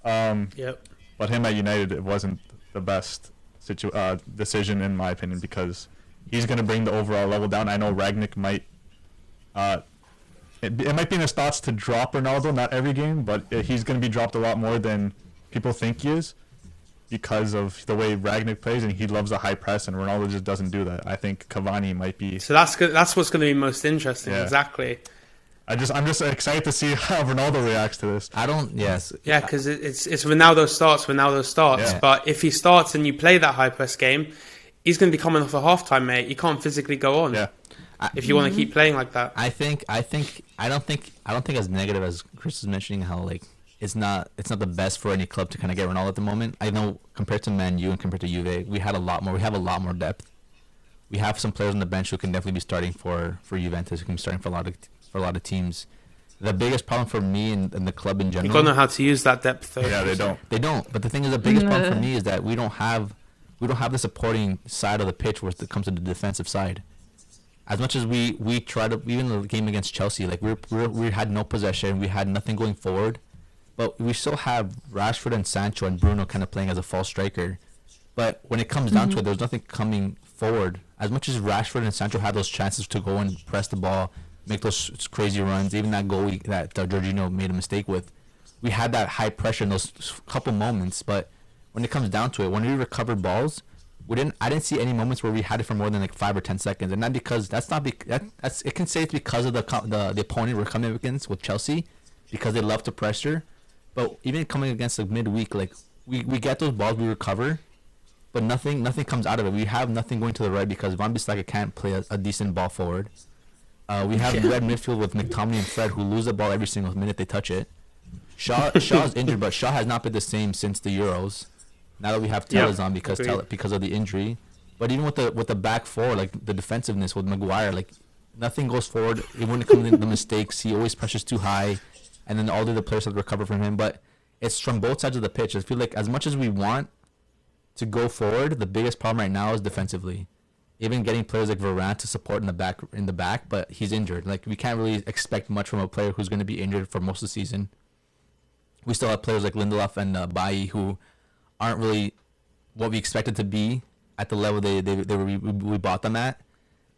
But him at United, it wasn't the best decision in my opinion, because he's going to bring the overall level down. I know Ragnick might... it might be in his thoughts to drop Ronaldo, not every game, but he's going to be dropped a lot more than people think he is, because of the way Ragnick plays, and he loves the high press, and Ronaldo just doesn't do that. I think Cavani might be... So that's good. That's what's going to be most interesting. Yeah. Exactly. I'm just excited to see how Ronaldo reacts to this. Yeah, because it's Ronaldo starts. Yeah. But if he starts and you play that high press game, he's going to be coming off a halftime, mate. You can't physically go on. Yeah. If you want to keep playing like that. I don't think as negative as Chris is mentioning, how like it's not the best for any club to kind of get Ronaldo at the moment. I know compared to Man U and compared to Juve, we have a lot more depth. We have some players on the bench who can definitely be starting for Juventus, who can be starting for a lot of teams. The biggest problem for me and the club in general, you don't know how to use that depth though. Yeah, they don't. But the thing is, the biggest problem for me is that we don't have the supporting side of the pitch when it comes to the defensive side. As much as we try to, even in the game against Chelsea, like we had no possession, we had nothing going forward, but we still have Rashford and Sancho and Bruno kind of playing as a false striker. But when it comes down to it, there's nothing coming forward. As much as Rashford and Sancho had those chances to go and press the ball, make those crazy runs, even that goal that Jorginho made a mistake with, we had that high pressure in those couple moments. But when it comes down to it, when we recovered balls, I didn't see any moments where we had it for more than like 5 or 10 seconds, and not because it can say it's because of the opponent we're coming against with Chelsea, because they love to pressure. But even coming against the midweek, like we get those balls, we recover, but nothing comes out of it. We have nothing going to the right because Van Bissaka can't play a decent ball forward. We have red midfield with McTominay and Fred, who lose the ball every single minute they touch it. Shaw's injured, but Shaw has not been the same since the Euros. Now that we have Telles on because of the injury, but even with the back four, like the defensiveness with Maguire, like nothing goes forward. Even when it comes to the mistakes, he always pressures too high, and then all the other players have to recover from him. But it's from both sides of the pitch. I feel like as much as we want to go forward, the biggest problem right now is defensively. Even getting players like Varane to support in the back, but he's injured. Like, we can't really expect much from a player who's going to be injured for most of the season. We still have players like Lindelof and Bailly who aren't really what we expected to be at the level we bought them at.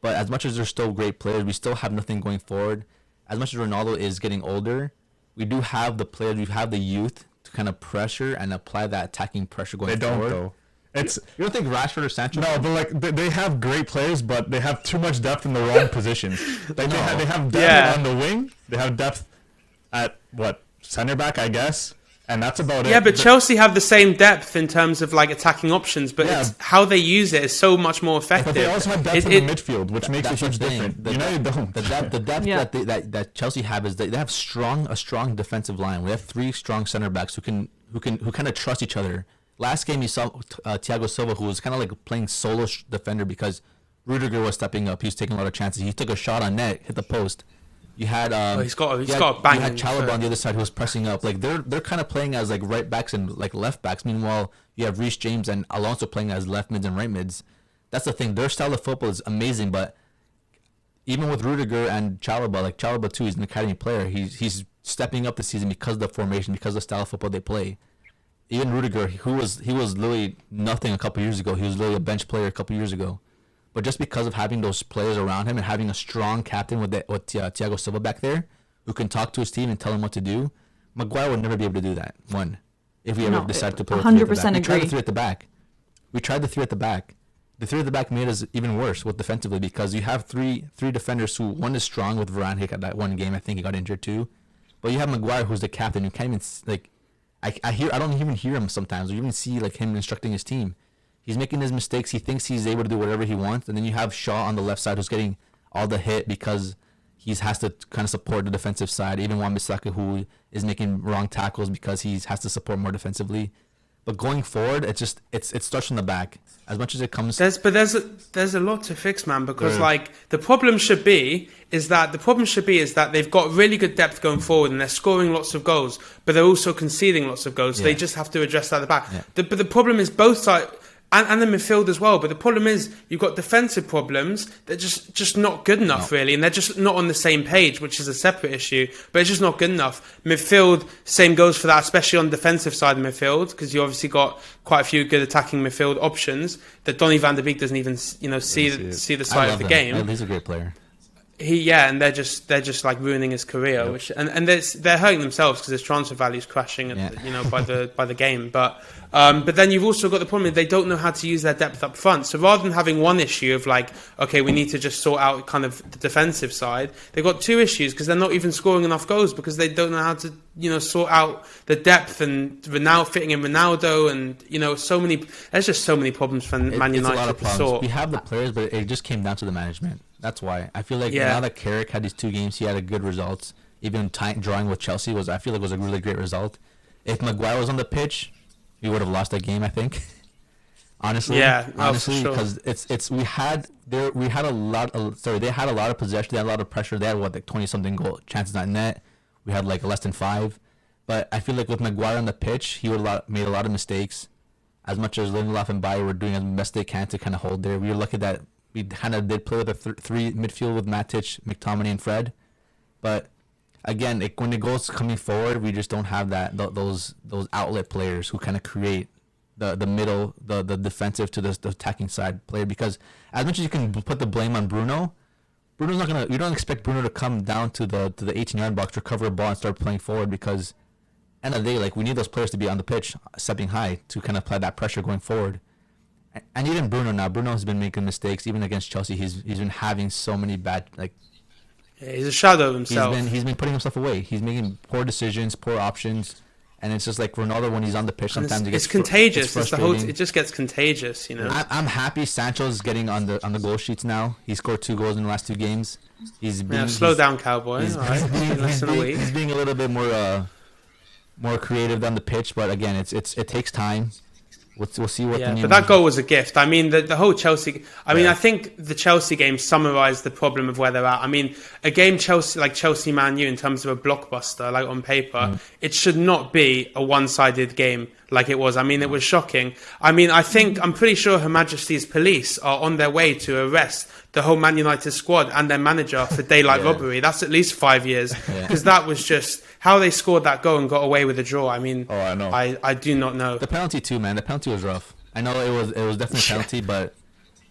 But as much as they're still great players, we still have nothing going forward. As much as Ronaldo is getting older, we do have the players, we have the youth to kind of pressure and apply that attacking pressure going forward. They don't, though. You don't think Rashford or Sancho? No, but like they have great players, but they have too much depth in the wrong positions. Like they have depth on the wing. They have depth at center back, I guess, and that's about it. Yeah, but Chelsea have the same depth in terms of like attacking options, but it's how they use it is so much more effective. But they also have depth in the midfield, which makes a huge difference. United don't. The depth that Chelsea have is they have a strong defensive line. We have 3 strong center backs who kind of trust each other. Last game, you saw Thiago Silva, who was kind of like playing solo defender because Rudiger was stepping up. He was taking a lot of chances. He took a shot on net, hit the post. You had he's got a bang. You had Collab on the other side who was pressing up. Like they're kind of playing as like right backs and like left backs. Meanwhile, you have Reece James and Alonso playing as left mids and right mids. That's the thing. Their style of football is amazing, but even with Rudiger and Chalobah, like Chalobah too, he's an academy player. He's stepping up this season because of the formation, because of the style of football they play. Even Rudiger, he was literally nothing a couple years ago. He was literally a bench player a couple years ago. But just because of having those players around him and having a strong captain with Thiago Silva back there, who can talk to his team and tell him what to do, Maguire would never be able to do that. If we ever decide to play with 100% we tried the 3 at the back. The 3 at the back made us even worse with defensively because you have three defenders who, one is strong with Varane. He got that one game. I think he got injured too. But you have Maguire, who's the captain, who can't even like. I don't even hear him sometimes, or even see like him instructing his team. He's making his mistakes. He thinks he's able to do whatever he wants, and then you have Shaw on the left side who's getting all the hit because he has to kind of support the defensive side. Even Wan-Bissaka, who is making wrong tackles because he has to support more defensively. But going forward, it starts from the back as much as it comes. There's a lot to fix, man. Because the problem should be is that they've got really good depth going forward and they're scoring lots of goals, but they're also conceding lots of goals. So they just have to address that at the back. Yeah. But the problem is both sides. And the midfield as well. But the problem is you've got defensive problems that just not good enough, really. And they're just not on the same page, which is a separate issue. But it's just not good enough. Midfield, same goes for that, especially on the defensive side of midfield, because you obviously got quite a few good attacking midfield options that Donny van de Beek doesn't even see the side of the game. He's a great player. And they're just like ruining his career, which and they're hurting themselves because his transfer value is crashing, by the game. But then you've also got the problem that they don't know how to use their depth up front. So rather than having one issue of like, okay, we need to just sort out kind of the defensive side, they've got 2 issues because they're not even scoring enough goals because they don't know how to sort out the depth and Ronaldo fitting in Ronaldo and there's just so many problems for Man United. It's a lot of problems. We have the players, but it just came down to the management. That's why I feel like now that Carrick had these 2 games, he had a good results. Even drawing with Chelsea was a really great result. If Maguire was on the pitch, we would have lost that game, I think. Honestly, because they had a lot of possession, they had a lot of pressure. They had 20-something goal chances on net. We had like less than 5. But I feel like with Maguire on the pitch, he would have made a lot of mistakes. As much as Lindelof and Bailly were doing as best they can to kind of hold there, we were lucky that we kind of did play with a 3 midfield with Matic, McTominay, and Fred. But again, when it goes coming forward, we just don't have those outlet players who kind of create the middle, the defensive to the attacking side player. Because as much as you can put the blame on Bruno's not gonna. You don't expect Bruno to come down to the 18-yard box, recover a ball, and start playing forward. Because end of the day, we need those players to be on the pitch, stepping high to kind of apply that pressure going forward. And even Bruno now. Bruno has been making mistakes. Even against Chelsea, he's been having so many bad he's a shadow of himself. He's been putting himself away. He's making poor decisions, poor options, and it's just like Ronaldo when he's on the pitch. Sometimes it's contagious. It just gets contagious, I'm happy Sancho's getting on the goal sheets now. He scored 2 goals in the last 2 games. Slow down, Cowboy. He's being a little bit more creative on the pitch, but again, it takes time. We'll see what. Yeah, but that goal was a gift. I mean, the whole Chelsea. I think the Chelsea game summarised the problem of where they're at. I mean, a game Chelsea Man U in terms of a blockbuster, like on paper, it should not be a one-sided game like it was. I mean, it was shocking. I mean, I'm pretty sure Her Majesty's police are on their way to arrest the whole Man United squad and their manager for daylight robbery. That's at least 5 years, because that was just how they scored that goal and got away with a draw. I mean, I know. I do not know. The penalty too, man. The penalty was rough. I know it was definitely a penalty, but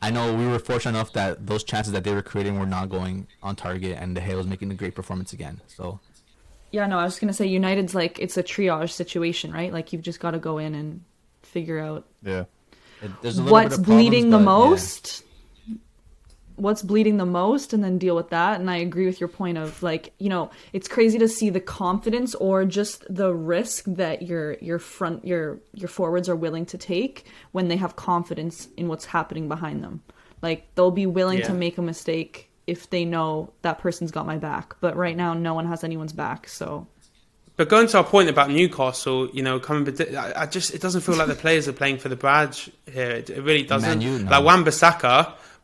I know we were fortunate enough that those chances that they were creating were not going on target, and De Gea was making a great performance again. So. Yeah, no, I was gonna say United's like it's a triage situation, right? Like you've just got to go in and figure out what's bleeding the most. What's bleeding the most, and then deal with that. And I agree with your point of like, you know, it's crazy to see the confidence or just the risk that your forwards are willing to take when they have confidence in what's happening behind them. Like they'll be willing to make a mistake if they know that person's got my back. But right now, no one has anyone's back. So. But going to our point about Newcastle, you know, it doesn't feel like the players are playing for the badge here. It really doesn't. Like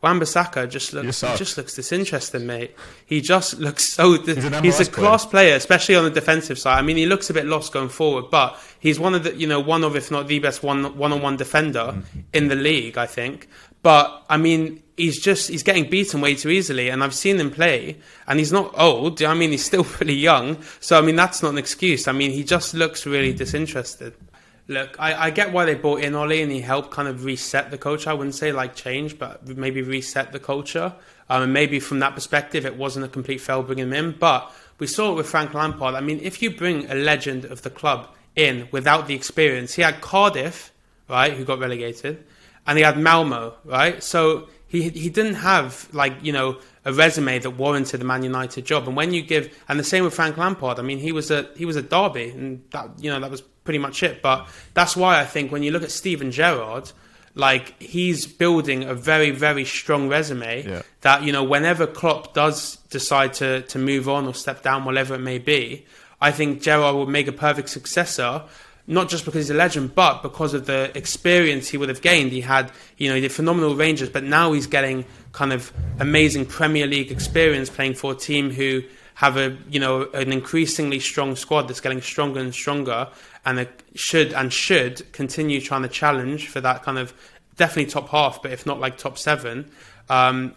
Wan-Bissaka just looks disinterested, mate. He just looks so. He's a class player, especially on the defensive side. I mean, he looks a bit lost going forward, but he's one of, if not the best one-on-one defender in the league, I think. But I mean, he's getting beaten way too easily, and I've seen him play, and he's not old. I mean, he's still pretty young. So I mean, that's not an excuse. I mean, he just looks really disinterested. Look, I get why they brought in Ollie, and he helped kind of reset the culture. I wouldn't say like change, but maybe reset the culture. And maybe from that perspective, it wasn't a complete fail bringing him in. But we saw it with Frank Lampard. I mean, if you bring a legend of the club in without the experience, he had Cardiff, right, who got relegated, and he had Malmo, right? So he didn't have a resume that warranted the Man United job. And when you and the same with Frank Lampard. I mean, he was a Derby, and that was pretty much it. But that's why I think when you look at Steven Gerrard, like he's building a very, very strong resume that, whenever Klopp does decide to move on or step down, whatever it may be, I think Gerrard will make a perfect successor. Not just because he's a legend, but because of the experience he would have gained. He did phenomenal Rangers, but now he's getting kind of amazing Premier League experience playing for a team who have an increasingly strong squad that's getting stronger and stronger, and should continue trying to challenge for that kind of definitely top half, but if not like top 7. Once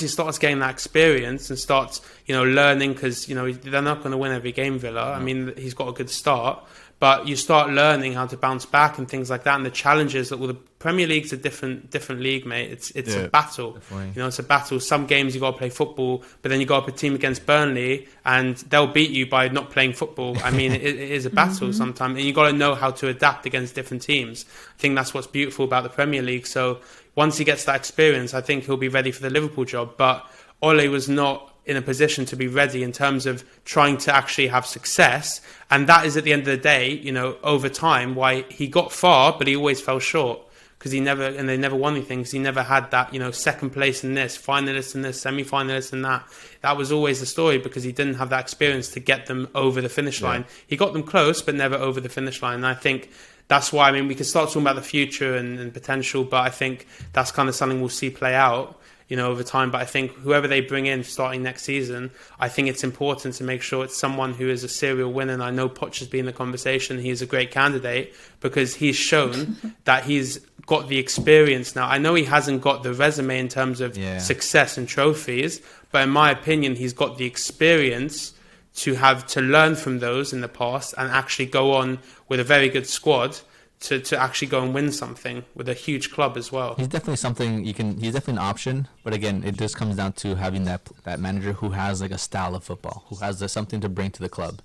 he starts getting that experience and starts learning, because they're not going to win every game, Villa. I mean, he's got a good start, but you start learning how to bounce back and things like that, and the challenges that the Premier League's a different league, mate. It's a battle. Definitely. It's a battle. Some games you got to play football, but then you got up a team against Burnley and they'll beat you by not playing football. I mean, it is a battle sometimes, and you got to know how to adapt against different teams. I think that's what's beautiful about the Premier League. So once he gets that experience, I think he'll be ready for the Liverpool job. But Ole was not in a position to be ready in terms of trying to actually have success. And that is, at the end of the day, over time, why he got far, but he always fell short. Because they never won anything, because he never had that, second place in this, finalist in this, semi-finalist in that. That was always the story, because he didn't have that experience to get them over the finish line. He got them close, but never over the finish line. And I think that's why, we could start talking about the future and potential, but I think that's kind of something we'll see play out, over time. But I think whoever they bring in starting next season, I think it's important to make sure it's someone who is a serial winner. And I know Poch has been in the conversation. He's a great candidate because he's shown that he's got the experience now. I know he hasn't got the resume in terms of success and trophies, but in my opinion, he's got the experience to learn from those in the past and actually go on with a very good squad to actually go and win something with a huge club as well. He's definitely he's definitely an option, but again, it just comes down to having that manager who has like a style of football, who has something to bring to the club.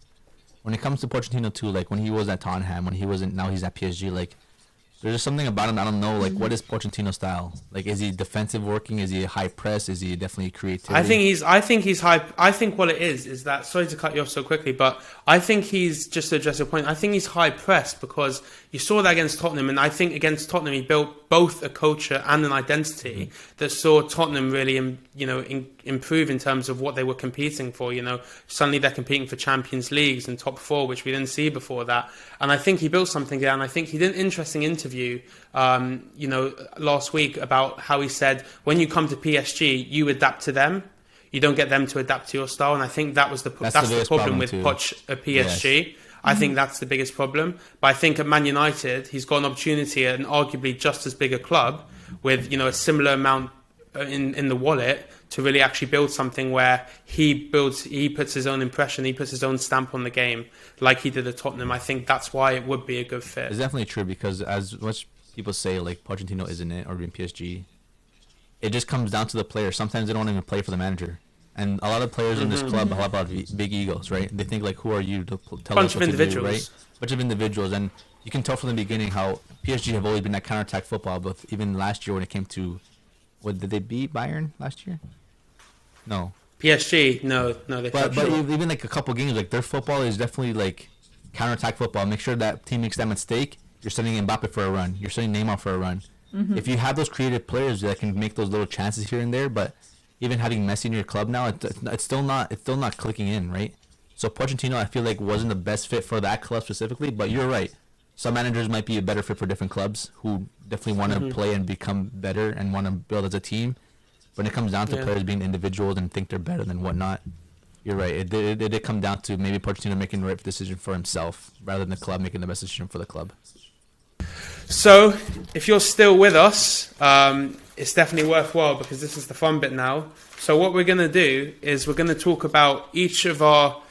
When it comes to Pochettino too, like when he was at Tottenham, now he's at PSG, like there's just something about him. I don't know, like what is Pochettino's style? Like, is he defensive working? Is he high press? Is he definitely creativity? I think he's high. I think what it is that, sorry to cut you off so quickly, but I think he's, just to address your point, I think he's high press because you saw that against Tottenham, and I think against Tottenham he built both a culture and an identity that saw Tottenham really, improve in terms of what they were competing for. Suddenly they're competing for Champions Leagues and top 4, which we didn't see before that. And I think he built something there. And I think he did an interesting interview, last week about how he said, when you come to PSG, you adapt to them. You don't get them to adapt to your style. And I think that's the problem with Poch at PSG. Yes. I think that's the biggest problem. But I think at Man United, he's got an opportunity at an arguably just as big a club with, a similar amount in the wallet to really actually build something where he puts his own impression, he puts his own stamp on the game like he did at Tottenham. I think that's why it would be a good fit. It's definitely true, because as much people say, like, Pochettino isn't it, or in PSG, it just comes down to the player. Sometimes they don't even play for the manager. And a lot of players in this club have about big egos, right? They think, like, who are you to tell us what to do, right? Bunch of individuals. And you can tell from the beginning how PSG have always been that counter-attack football, but even last year when it came to, did they beat Bayern last year? No. PSG, no, they. But even like a couple games, like, their football is definitely like counter-attack football. Make sure that team makes that mistake. You're sending Mbappe for a run. You're sending Neymar for a run. If you have those creative players that can make those little chances here and there, but even having Messi in your club now, it's still not clicking in, right? So Pochettino, I feel like, wasn't the best fit for that club specifically. But you're right. Some managers might be a better fit for different clubs who definitely want to play and become better and want to build as a team. When it comes down to players being individuals and think they're better than whatnot, you're right. It did come down to maybe Pochettino making the right decision for himself rather than the club making the best decision for the club. So, if you're still with us, it's definitely worthwhile, because this is the fun bit now. So what we're going to do is we're going to talk about each of our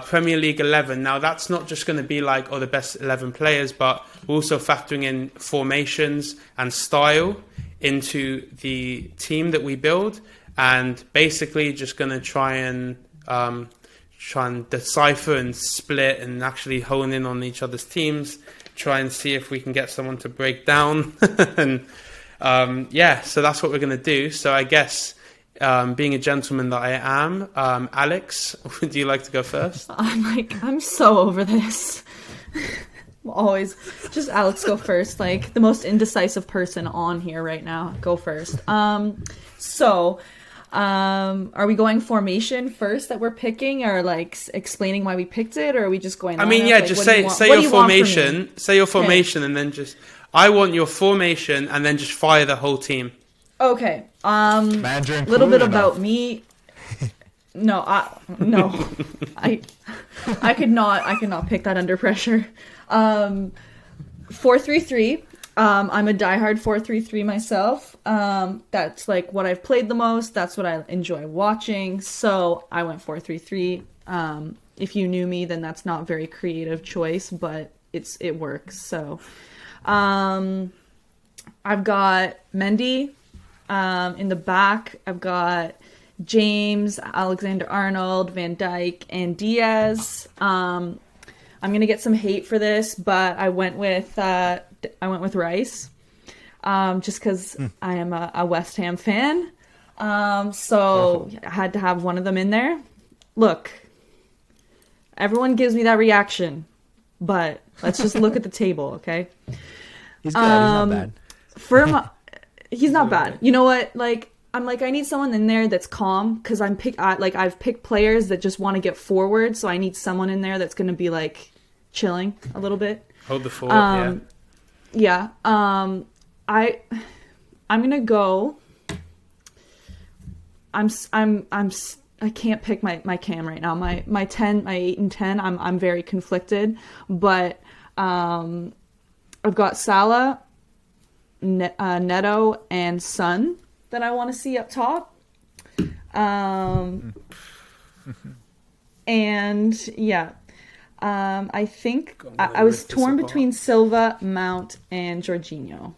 Premier League 11. Now, that's not just going to be like, the best 11 players, but we're also factoring in formations and style into the team that we build, and basically just going to try and decipher and split and actually hone in on each other's teams, try and see if we can get someone to break down. And so that's what we're going to do. So I guess, being a gentleman that I am, Alex, would you like to go first? I'm so over this. Always just Alex go first, like the most indecisive person on here right now. Go first. So are we going formation first that we're picking, or like explaining why we picked it, or are we just going? Just say your formation. Say your formation, and then I want your formation, and then just fire the whole team. Okay. A little bit about me. No, I could not pick that under pressure. 4-3-3. I'm a diehard 4-3-3 myself. That's like what I've played the most. That's what I enjoy watching. So I went 4-3-3. If you knew me, then that's not a very creative choice, but it works. So I've got Mendy in the back. I've got James, Alexander-Arnold, Van Dijk, and Diaz. I'm gonna get some hate for this, but I went with Rice, just because I am a West Ham fan. So I had to have one of them in there. Look, everyone gives me that reaction, but let's just look at the table, okay? He's good. He's not bad. He's not bad. You know what? I need someone in there that's calm, because I've picked players that just want to get forward, so I need someone in there that's going to be like chilling a little bit. Hold the fort. Yeah. I'm gonna go. I can't pick my cam right now. My 8 and 10. I'm very conflicted, but I've got Salah, Neto, and Son that I want to see up top. And yeah. I think I was torn between Silva, Mount, and Jorginho.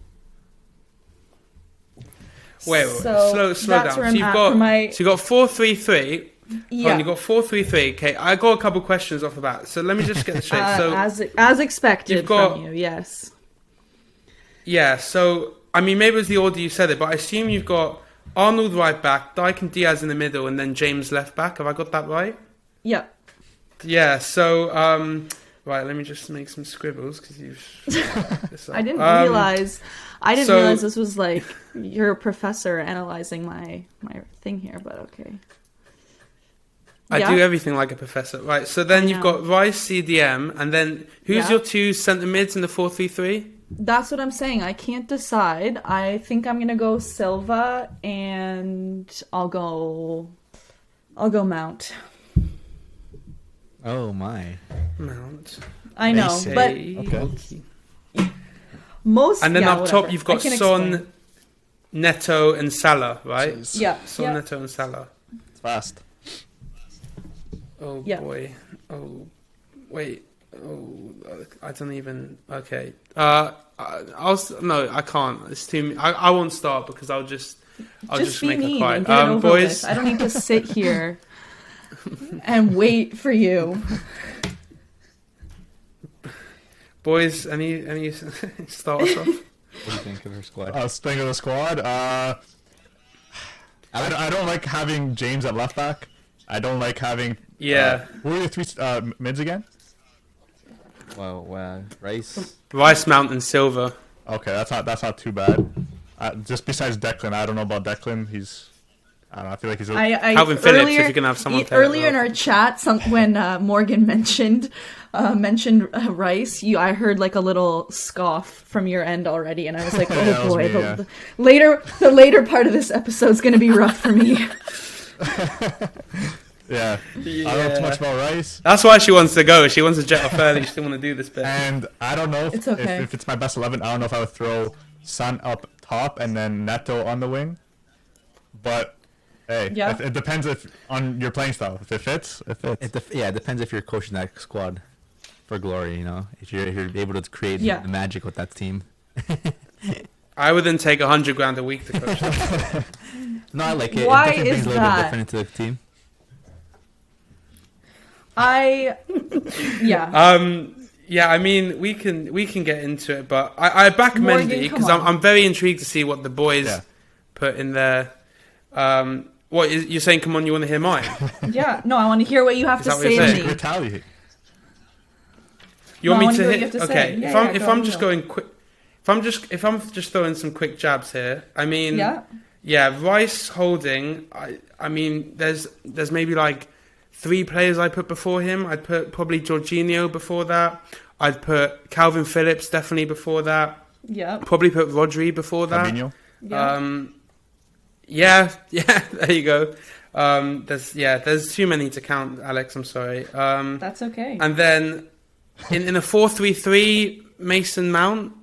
Wait. Slow down. So you've got 4-3-3. Yeah. You got 4-3-3. Okay, I got a couple questions off the bat. So let me just get this straight. So as expected from you, yes. Yeah. So maybe it was the order you said it, but I assume you've got Arnold right back, Dijk and Diaz in the middle, and then James left back. Have I got that right? Yep. Yeah, so, right, let me just make some scribbles, because you've... I didn't realize this was, like, your professor analyzing my thing here, but okay. I do everything like a professor. Right, so then you've got Rice, CDM, and then who's your two centre mids in the 4-3-3? That's what I'm saying. I can't decide. I think I'm going to go Silva, and I'll go Mount. Oh my. Mount. I know, Messi, but okay. most. And then yeah, up whatever. top, you've I got can Son, explain. Neto, and Salah, right? Jeez. Yeah. Son, yeah. Neto, and Salah. It's fast. Oh Yeah. boy. Oh wait. Oh, I don't even. Okay. No, I can't. It's too. I won't start because I'll just Be make her mean cry. and get it over Boys. with. I don't need to sit here and wait for you. Boys, any start us off? What do you think of her squad? Staying of the squad. I don't like having James at left back. I don't like having. Yeah. Who are your three mids again? Well, Rice. Rice, Mount, and Silva. Okay, that's not too bad. Just besides Declan, I don't know about Declan. I don't know. I feel like he's. Calvin Phillips, if you're gonna have someone play earlier that in our chat, when Morgan mentioned Rice, I heard like a little scoff from your end already, and I was like, oh Yeah, boy, me, yeah. the later part of this episode is gonna be rough for me. Yeah. I don't know too much about Rice. That's why she wants to go. She wants to jet off early. She didn't want to do this bit. And I don't know It's okay. if it's my best 11. I don't know if I would throw Son up top and then Neto on the wing. But hey, Yeah. it depends on your playing style. If it fits, it fits. It depends if you're coaching that squad for glory. You know, if you're able to create Yeah. the magic with that team. I would then take $100,000 a week to coach that. No, I like it. Why It definitely is brings a little that? bit different into the team. Yeah, I mean, we can get into it, but I back Morgan, Mendy come because on. I'm very intrigued to see what the boys Yeah. put in there. What you're saying? Come on, you want to hear mine? Yeah, no, I want to hear what you have Is to that what you're say to saying? me. Retaliate. You No, I want wanna me hear to what you hit? have to Okay, say. Yeah, if go I'm on, just go. going quick, if I'm just throwing some quick jabs here. I mean, Yeah. Rice Holding. I mean, there's maybe like 3 players I put before him. I'd put probably Jorginho before that. I'd put Calvin Phillips definitely before that. Yeah. Probably put Rodri before that. Fabinho. Yeah. There you go. There's too many to count, Alex. I'm sorry. That's okay. And then in a 4-3-3, Mason Mount.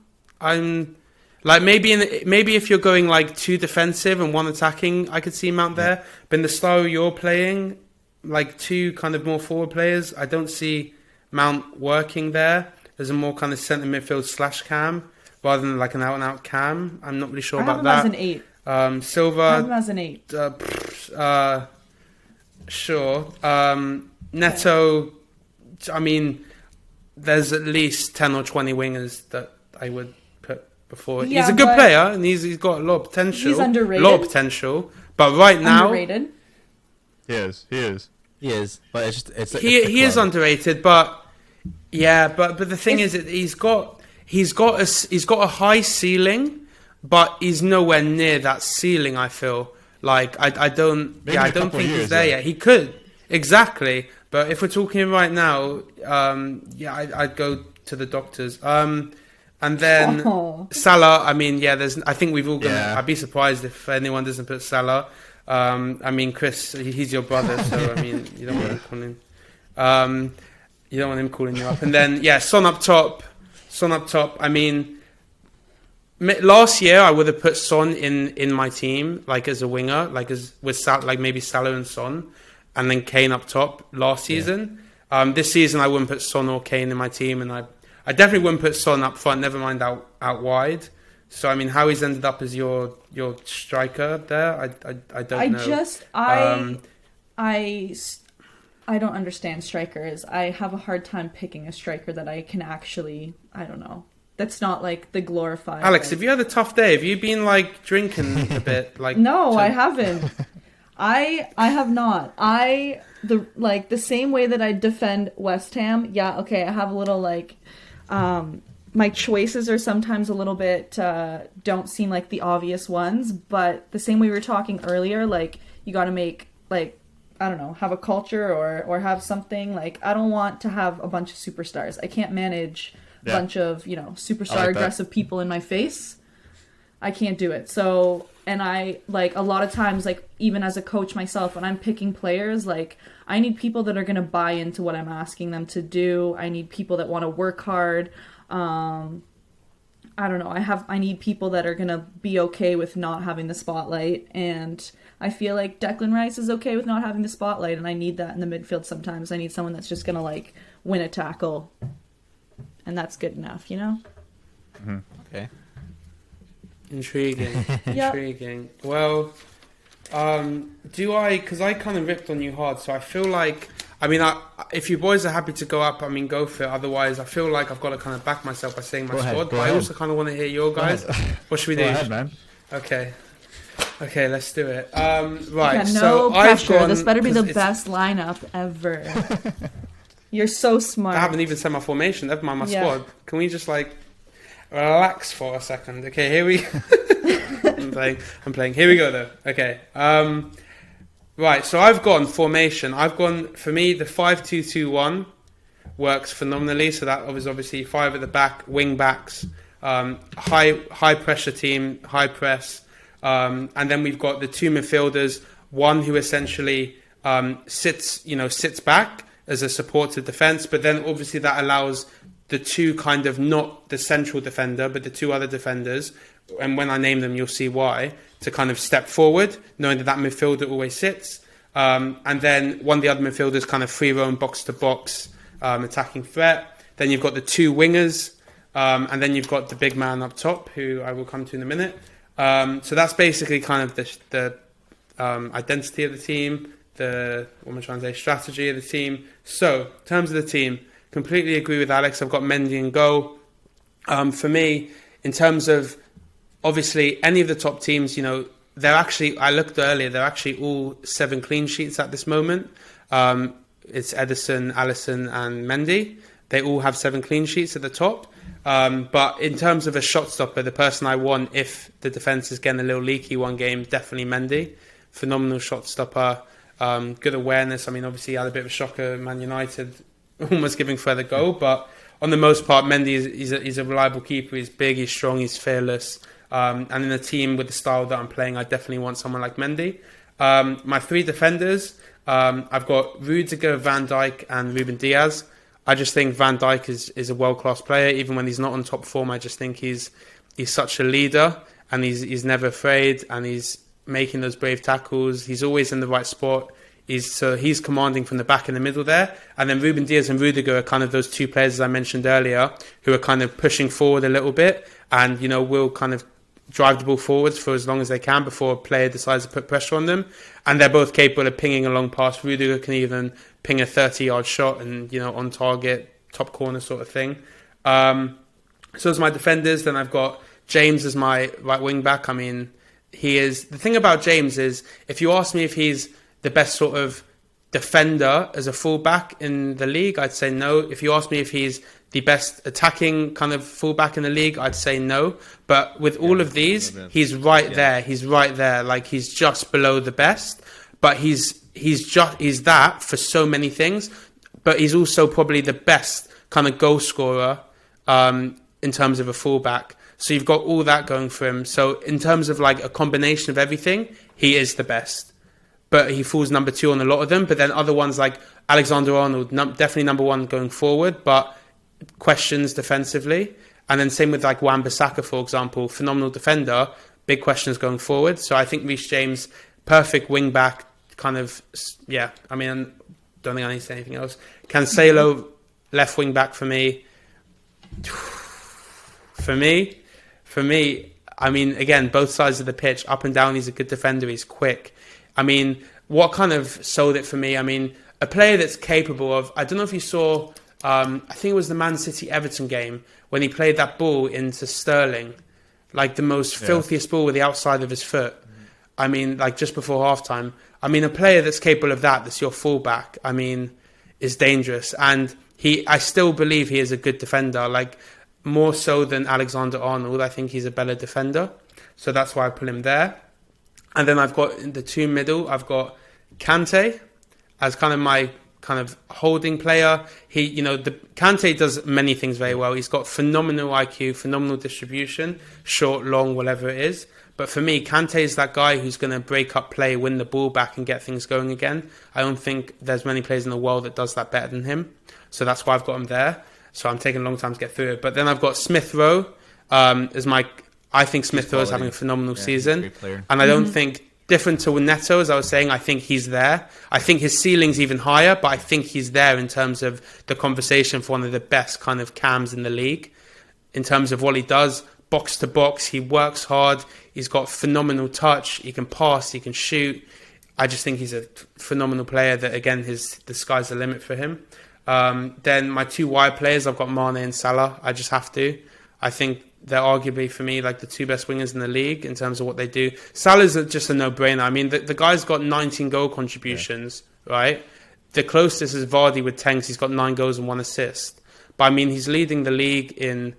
I'm like maybe if you're going like 2 defensive and 1 attacking, I could see Mount there. But in the style you're playing, like 2 kind of more forward players, I don't see Mount working there as a more kind of centre midfield / cam rather than like an out and out cam. I'm not really sure I have about him that. as an 8. I have him Silva, as an 8. sure. Neto, I mean, there's at least 10 or 20 wingers that I would put before. Yeah, he's a good but player and he's got a lot of potential. he's underrated. A lot of potential. But right now, Underrated. He is. He is, but he is underrated. But yeah, but the thing is, that he's got a high ceiling, but he's nowhere near that ceiling. I feel like I don't Maybe I in a don't couple think years, he's there yeah. yet. He could exactly, but if we're talking right now, I'd go to the doctors. And then Oh. Salah. I mean, I think we've all gonna. Yeah. I'd be surprised if anyone doesn't put Salah. I mean, Chris, he's your brother, so I mean, you don't want him calling. You don't want him calling you up. And then Son up top. I mean, last year I would have put Son in my team, like as a winger, like maybe Salah and Son, and then Kane up top last season. This season I wouldn't put Son or Kane in my team, and I definitely wouldn't put Son up front. Never mind out wide. So I mean, how he's ended up as your striker there, I don't know. I don't understand strikers. I have a hard time picking a striker that I can actually, I don't know. That's not like the glorified. Alex, have you had a tough day? Have you been like drinking a bit? Like No, I haven't. I have not. The same way that I defend West Ham. Yeah, okay. I have a little like, my choices are sometimes a little bit don't seem like the obvious ones. But the same way we were talking earlier, like you got to make like, I don't know, have a culture or have something. Like I don't want to have a bunch of superstars. I can't manage a bunch of superstar like that. aggressive people in my face. I can't do it. So And I, like, a lot of times, like, even as a coach myself, when I'm picking players, like, I need people that are going to buy into what I'm asking them to do. I need people that want to work hard. I don't know. I need people that are going to be okay with not having the spotlight. And I feel like Declan Rice is okay with not having the spotlight. And I need that in the midfield sometimes. I need someone that's just going to, like, win a tackle. And that's good enough, you know? Mm-hmm. Okay. Intriguing. Yep. Intriguing. Well, because I kind of ripped on you hard, so I feel like, I mean, if you boys are happy to go up, I mean, go for it. Otherwise, I feel like I've got to kind of back myself by saying my squad. But I also kind of want to hear your guys. What should we do? Go ahead, man. Okay, let's do it. Right, Yeah, no so pressure. I've gone, This better be the best lineup ever. You're so smart. I haven't even said my formation. Never mind my squad. Can we just, like, relax for a second? Okay, here we I'm playing. Here we go, though. Okay. Right, so I've gone formation. For me, the 5-2-2-1 works phenomenally. So that was obviously 5 at the back, wing backs, high pressure team, high press. And then we've got the 2 midfielders, one who essentially sits back as a support to defence, but then obviously that allows the 2 kind of, not the central defender, but the 2 other defenders, and when I name them, you'll see why, to kind of step forward, knowing that midfielder always sits. And then one of the other midfielders kind of free roam, box-to-box, attacking threat. Then you've got the 2 wingers, and then you've got the big man up top, who I will come to in a minute. So that's basically kind of the identity of the team, strategy of the team. So, in terms of the team, completely agree with Alex. I've got Mendy in goal. For me, in terms of, obviously, any of the top teams, they're actually, I looked earlier, they're actually all 7 clean sheets at this moment. It's Ederson, Alisson and Mendy. They all have 7 clean sheets at the top. But in terms of a shot stopper, the person I want if the defence is getting a little leaky one game, definitely Mendy. Phenomenal shot stopper. Good awareness. I mean, obviously, he had a bit of a shocker, Man United almost giving further goal, but on the most part, Mendy is a reliable keeper. He's big, he's strong, he's fearless. And in a team with the style that I'm playing, I definitely want someone like Mendy. My 3 defenders, I've got Rudiger, Van Dijk, and Ruben Diaz. I just think Van Dijk is a world-class player. Even when he's not on top form, I just think he's such a leader, and he's never afraid, and he's making those brave tackles. He's always in the right spot. He's commanding from the back and the middle there. And then Ruben Diaz and Rudiger are kind of those 2 players, as I mentioned earlier, who are kind of pushing forward a little bit and, will kind of drive the ball forwards for as long as they can before a player decides to put pressure on them. And they're both capable of pinging a long pass. Rudiger can even ping a 30-yard shot and, on target, top corner sort of thing. So as my defenders, then I've got James as my right wing back. I mean, the thing about James is, if you ask me if he's the best sort of defender as a fullback in the league, I'd say no. If you ask me if he's the best attacking kind of fullback in the league, I'd say no. But with all of these, he's right there. He's right there. Like, he's just below the best. But he's that for so many things. But he's also probably the best kind of goal scorer in terms of a fullback. So you've got all that going for him. So in terms of like a combination of everything, he is the best. But he falls number 2 on a lot of them. But then other ones like Alexander-Arnold, definitely number 1 going forward, but questions defensively. And then same with like Wan-Bissaka, for example, phenomenal defender, big questions going forward. So I think Reece James, perfect wing back, kind of, yeah. I mean, I don't think I need to say anything else. Cancelo, left wing back for me. For me, I mean, again, both sides of the pitch, up and down, he's a good defender, he's quick. I mean, what kind of sold it for me? I mean, a player that's capable of, I don't know if you saw, I think it was the Man City-Everton game, when he played that ball into Sterling, like the most filthiest ball with the outside of his foot. I mean, like just before halftime. I mean, a player that's capable of that's your fullback, I mean, is dangerous. And I still believe he is a good defender, like more so than Alexander-Arnold. I think he's a better defender. So that's why I put him there. And then I've got in the 2 middle, I've got Kante as kind of my kind of holding player. Kante does many things very well. He's got phenomenal IQ, phenomenal distribution, short, long, whatever it is. But for me, Kante is that guy who's going to break up play, win the ball back and get things going again. I don't think there's many players in the world that does that better than him. So that's why I've got him there. So I'm taking a long time to get through it. But then I've got Smith Rowe as my... I think Smith Rowe is having a phenomenal season. And I don't think... Different to Neto, as I was saying, I think he's there. I think his ceiling's even higher, but I think he's there in terms of the conversation for one of the best kind of cams in the league. In terms of what he does, box to box, he works hard. He's got phenomenal touch. He can pass, he can shoot. I just think he's a phenomenal player that, again, the sky's the limit for him. Then my two wide players, I've got Mane and Salah. I just have to. I think they're arguably, for me, like the two best wingers in the league in terms of what they do. Salah's just a no-brainer. I mean, the guy's got 19 goal contributions, right? The closest is Vardy with 10, 'cause he's got 9 goals and 1 assist. But I mean, he's leading the league in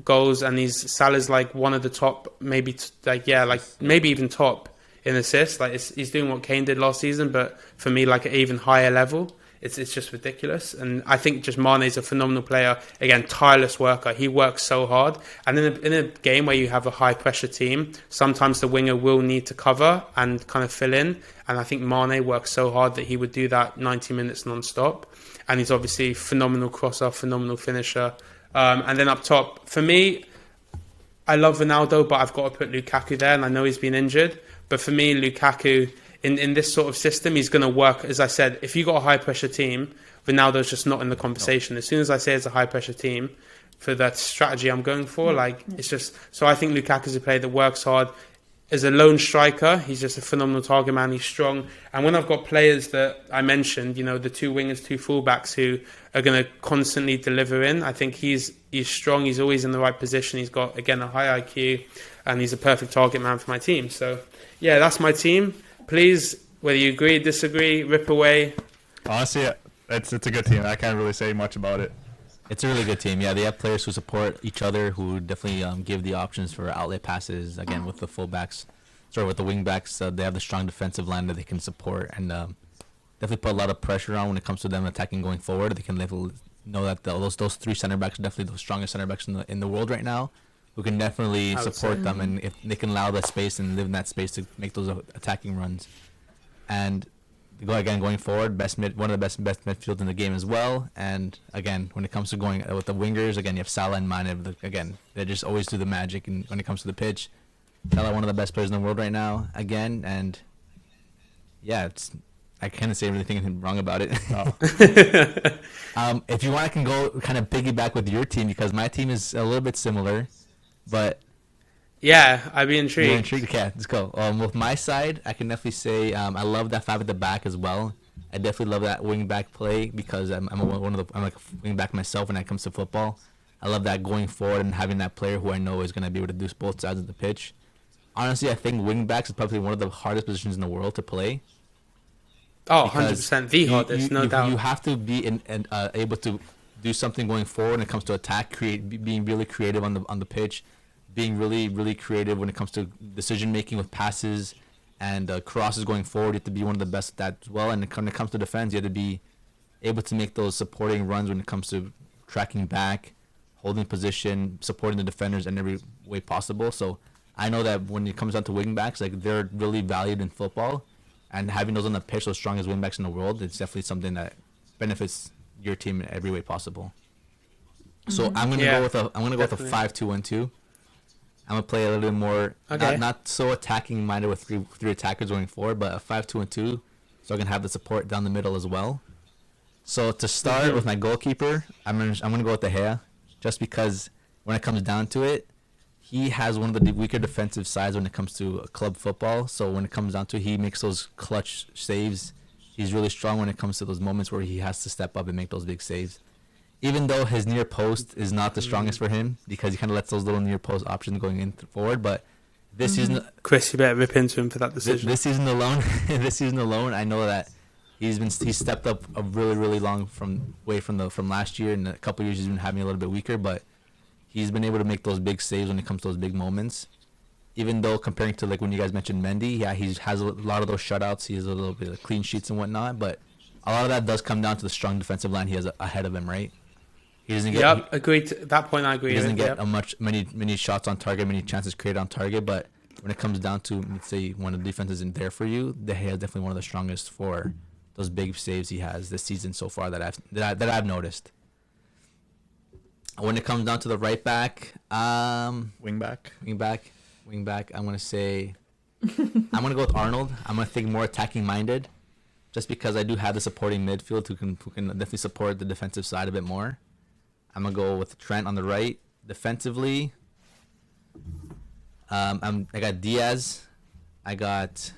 goals, and Salah's like one of the top, maybe even top in assists. Like he's doing what Kane did last season, but for me, like an even higher level. It's just ridiculous. And I think just Mane's a phenomenal player. Again, tireless worker. He works so hard. And in a game where you have a high-pressure team, sometimes the winger will need to cover and kind of fill in. And I think Mane works so hard that he would do that 90 minutes non-stop. And he's obviously phenomenal crosser, phenomenal finisher. And then up top, for me, I love Ronaldo, but I've got to put Lukaku there. And I know he's been injured. But for me, Lukaku... In this sort of system, he's going to work. As I said, if you've got a high-pressure team, Ronaldo's just not in the conversation. As soon as I say it's a high-pressure team, for that strategy I'm going for, it's just... So I think Lukaku's a player that works hard. As a lone striker, he's just a phenomenal target man. He's strong. And when I've got players that I mentioned, the two wingers, two fullbacks who are going to constantly deliver in, I think he's strong. He's always in the right position. He's got, again, a high IQ, and he's a perfect target man for my team. So, yeah, that's my team. Please, whether you agree, disagree, rip away. Honestly, it's a good team. I can't really say much about it. It's a really good team. Yeah, they have players who support each other, who definitely give the options for outlet passes. Again, with the fullbacks, with the wingbacks, they have the strong defensive line that they can support, and definitely put a lot of pressure on when it comes to them attacking going forward. They can know that those 3 center backs are definitely the strongest center backs in the world right now, who can definitely support them, and if they can allow that space and live in that space to make those attacking runs. And going forward, one of the best midfields in the game as well. And again, when it comes to going with the wingers, again, you have Salah and Mane. Again, they just always do the magic. And when it comes to the pitch, Salah, one of the best players in the world right now, again. And yeah, I can't say anything wrong about it. If you want, I can go kind of piggyback with your team, because my team is a little bit similar. But yeah, I'd be intrigued. You're intrigued? Okay, let's go. With my side, I can definitely say I love that 5 at the back as well. I definitely love that wing back play, because I'm like a wing back myself when it comes to football. I love that going forward and having that player who I know is going to be able to do both sides of the pitch. Honestly, I think wing backs is probably one of the hardest positions in the world to play. Oh, 100%. The hardest, no doubt. You have to be able to do something going forward when it comes to attack, being really creative on the pitch, being really, really creative when it comes to decision making with passes and crosses going forward. You have to be one of the best at that as well. And when it comes to defense, you have to be able to make those supporting runs when it comes to tracking back, holding position, supporting the defenders in every way possible. So I know that when it comes down to wing backs, like, they're really valued in football, and having those on the pitch, those strongest wing backs in the world, it's definitely something that benefits your team in every way possible. So I'm gonna go with a 5-2-1-2. I'm gonna play a little bit more, not so attacking minded with three attackers going forward, but a 5-2-1-2, so I can have the support down the middle as well. So to start with my goalkeeper, I'm gonna go with De Gea, just because when it comes down to it, he has one of the weaker defensive sides when it comes to club football. So when it comes down to it, he makes those clutch saves. He's really strong when it comes to those moments where he has to step up and make those big saves. Even though his near post is not the strongest for him, because he kind of lets those little near post options going in forward. But this season, Chris, you better rip into him for that decision. This season alone, I know that he's stepped up a really, really long from last year, and a couple years he's been having a little bit weaker, but he's been able to make those big saves when it comes to those big moments. Even though comparing to, like, when you guys mentioned Mendy, yeah, he has a lot of those shutouts. He has a little bit of clean sheets and whatnot, but a lot of that does come down to the strong defensive line he has ahead of him, right? He doesn't get. Agreed. To that point, I agree. He doesn't get many shots on target, many chances created on target, but when it comes down to, let's say, when the defense isn't there for you, De Gea is definitely one of the strongest for those big saves he has this season so far that I've noticed. When it comes down to the right back, Wing back. I'm gonna say I'm gonna go with Arnold. I'm gonna think more attacking minded, just because I do have the supporting midfield who can definitely support the defensive side a bit more. I'm gonna go with Trent on the right. Defensively, I got Diaz, I got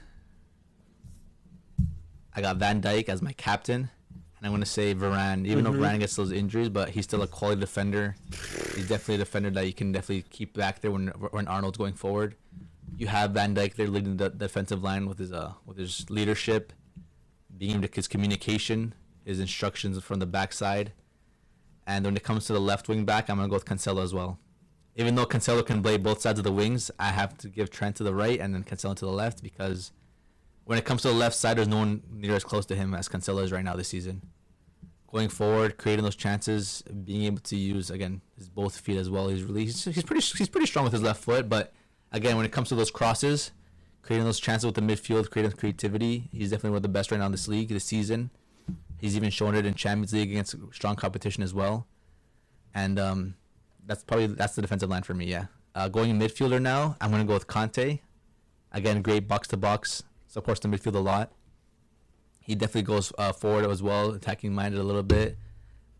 Van Dijk as my captain, and I'm gonna say Varane. Even though Varane gets those injuries, but he's still a quality defender. He's definitely a defender that you can definitely keep back there when Arnold's going forward. You have Van Dijk there leading the defensive line with his leadership, being able to his communication, his instructions from the backside. And when it comes to the left wing back, I'm gonna go with Cancelo as well. Even though Cancelo can play both sides of the wings, I have to give Trent to the right and then Cancelo to the left, because when it comes to the left side, there's no one near as close to him as Cancelo is right now this season. Going forward, creating those chances, being able to use again his both feet as well. He's pretty strong with his left foot, but again, when it comes to those crosses, creating those chances with the midfield, creating creativity, he's definitely one of the best right now in this league this season. He's even shown it in Champions League against strong competition as well. And that's the defensive line for me, yeah. Going midfielder now, I'm going to go with Kante. Again, great box-to-box, supports the midfield a lot. He definitely goes forward as well, attacking minded a little bit.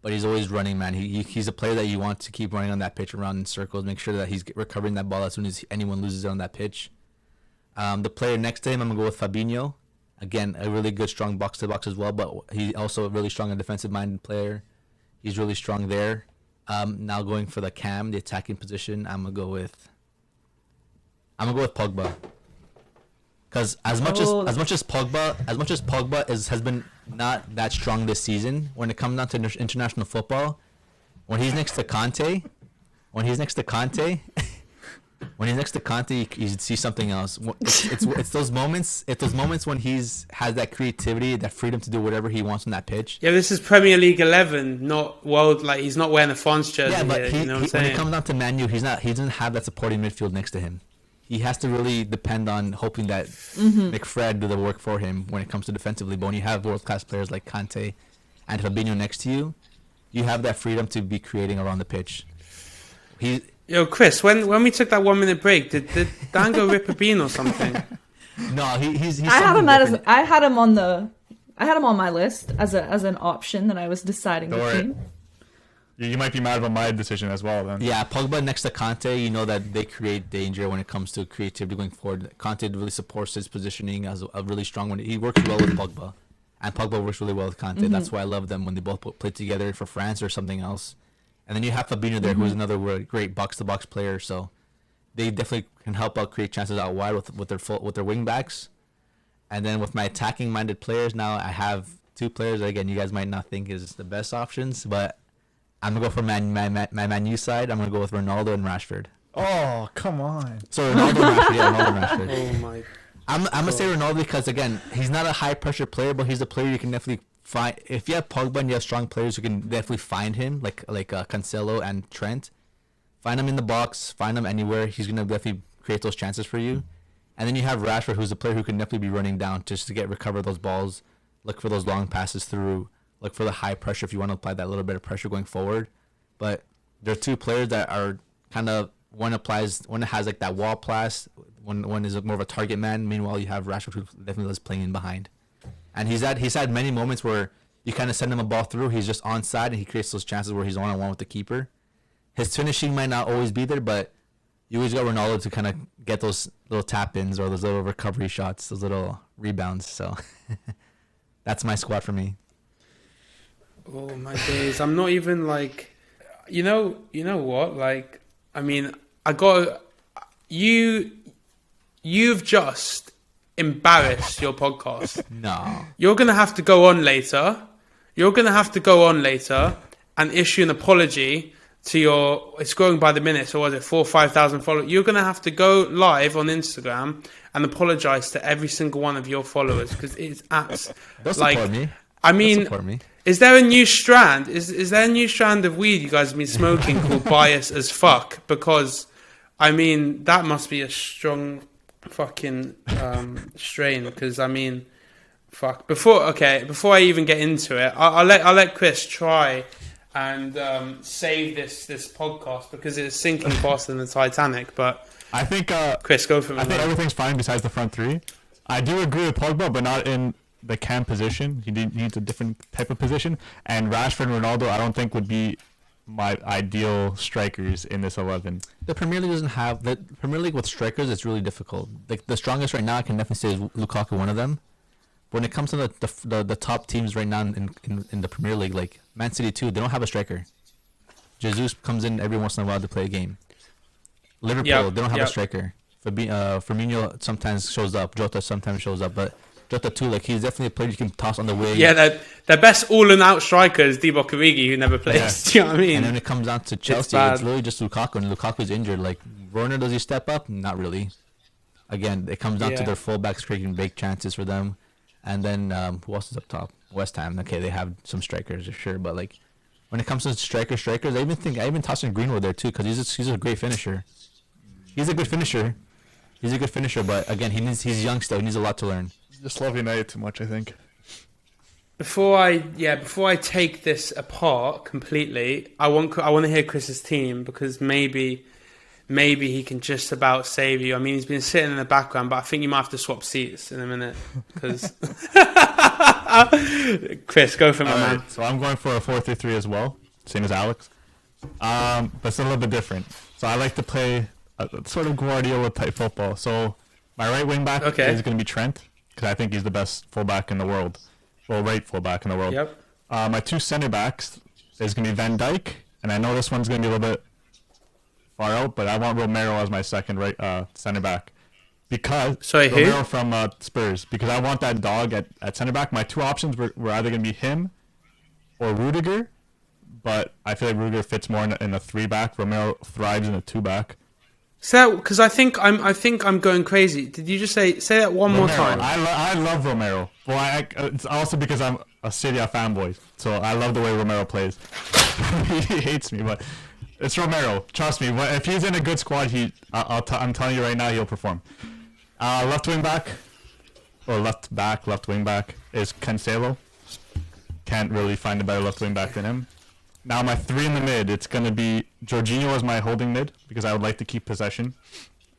But he's always running, man. He's a player that you want to keep running on that pitch around in circles, make sure that he's recovering that ball as soon as anyone loses it on that pitch. The player next to him, I'm going to go with Fabinho. Again, a really good, strong box-to-box as well, but he's also a really strong and defensive-minded player. He's really strong there. Now going for the cam, the attacking position, I'm gonna go with Pogba. Because as much as Pogba has been not that strong this season, when it comes down to international football, when he's next to Kante, you see something else. It's those moments. It's those moments when has that creativity, that freedom to do whatever he wants on that pitch. Yeah, this is Premier League 11, not world. Like, he's not wearing a France jersey. Yeah, but here, you know what I'm saying? When it comes down to Man U, he doesn't have that supporting midfield next to him. He has to really depend on hoping that McFred do the work for him when it comes to defensively. But when you have world-class players like Kante and Fabinho next to you, you have that freedom to be creating around the pitch. Yo, Chris, when we took that 1 minute break, did Dan go rip a bean or something? No, he's. I had him on my list as an option that I was deciding between. You might be mad about my decision as well, then. Yeah, Pogba next to Kante, you know that they create danger when it comes to creativity going forward. Kante really supports his positioning as a really strong one. He works well with Pogba, and Pogba works really well with Kante. That's why I love them when they both play together for France or something else. And then you have Fabinho there, who's another great box-to-box player. So they definitely can help out create chances out wide with their wing backs. And then with my attacking-minded players, now I have two players that, again, you guys might not think is the best options, but I'm gonna go for my Man U side. I'm gonna go with Ronaldo and Rashford. Oh, come on! So Ronaldo and Rashford. Oh my! I'm gonna say Ronaldo because, again, he's not a high-pressure player, but he's a player you can definitely find. If you have Pogba and you have strong players, you can definitely find him, like Cancelo and Trent. Find him in the box, find him anywhere. He's gonna definitely create those chances for you. And then you have Rashford, who's a player who can definitely be running down just to recover those balls, look for those long passes through, look for the high pressure if you want to apply that little bit of pressure going forward. But there are two players that are kind of one has like that wall pass, one is more of a target man. Meanwhile, you have Rashford, who definitely is playing in behind. And he's had many moments where you kind of send him a ball through, he's just onside, and he creates those chances where he's one-on-one with the keeper. His finishing might not always be there, but you always got Ronaldo to kind of get those little tap-ins or those little recovery shots, those little rebounds. So that's my squad for me. Oh my days! I'm not even like, you know what? Like, I mean, you've just embarrassed your podcast. No. You're going to have to go on later. And issue an apology to your, it's growing by the minute, so was it 4,000 or 5,000 followers? You're going to have to go live on Instagram and apologize to every single one of your followers, because it's Don't support me. I mean, support me. Is there a new strand? Is there a new strand of weed you guys have been smoking called Bias as Fuck? Because, I mean, that must be a strong fucking strain, because I mean, fuck. Before I even get into it, I'll let Chris try and save this podcast because it's sinking faster than the Titanic. But I think Chris, go for it. I think everything's fine besides the front three. I do agree with Pogba, but not in the cam position. He needs a different type of position. And Rashford and Ronaldo, I don't think would be my ideal strikers in this 11. The Premier League doesn't have the Premier League with strikers. It's really difficult. Like the strongest right now, I can definitely say is Lukaku, one of them. But when it comes to the top teams right now in the Premier League, like Man City too, they don't have a striker. Jesus comes in every once in a while to play a game. Liverpool, they don't have a striker. Fabinho sometimes shows up. Jota sometimes shows up, but Jota too, like he's definitely a player you can toss on the wing. Yeah, their best all-in-out striker is Divock Origi, who never plays. Yeah. Do you know what I mean? And when it comes down to Chelsea, it's really just Lukaku, and Lukaku's injured. Like Werner, does he step up? Not really. Again, it comes down to their fullbacks creating big chances for them, and then who else is up top? West Ham. Okay, they have some strikers, sure, but like when it comes to strikers, I even toss in Greenwood there too, because he's a great finisher. He's a good finisher, but again, he's young still. He needs a lot to learn. Just love United too much, I think. Before I take this apart completely, I want to hear Chris's team, because maybe he can just about save you. I mean, he's been sitting in the background, but I think you might have to swap seats in a minute, because Chris, go for it, man. So I'm going for a 4-3-3 as well, same as Alex, but it's a little bit different. So I like to play a sort of Guardiola type football. So my right wing back is going to be Trent, because I think he's the best fullback in the world. Well, right fullback in the world. Yep. My two center backs is going to be Van Dijk, and I know this one's going to be a little bit far out, but I want Romero as my second right center back. Because Romero from Spurs, because I want that dog at center back. My two options were either going to be him or Rudiger, but I feel like Rudiger fits more in a 3-back. Romero thrives in a 2-back. So, because I think I'm going crazy. Did you just say that one more time? I love Romero. Well, it's also because I'm a Serie fanboy, so I love the way Romero plays. He hates me, but it's Romero. Trust me. If he's in a good squad, I'm telling you right now, he'll perform. Left wing back is Cancelo. Can't really find a better left wing back than him. Now my 3 in the mid, it's going to be Jorginho as my holding mid, because I would like to keep possession.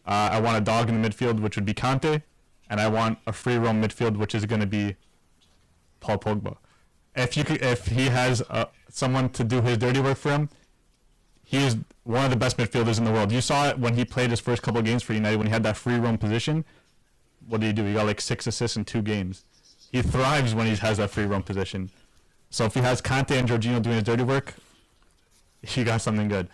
I want a dog in the midfield, which would be Kante, and I want a free roam midfield, which is going to be Paul Pogba. If he has someone to do his dirty work for him, he is one of the best midfielders in the world. You saw it when he played his first couple of games for United, when he had that free roam position. What did he do? He got like 6 assists in 2 games. He thrives when he has that free roam position. So if he has Kante and Jorginho doing his dirty work, he got something good.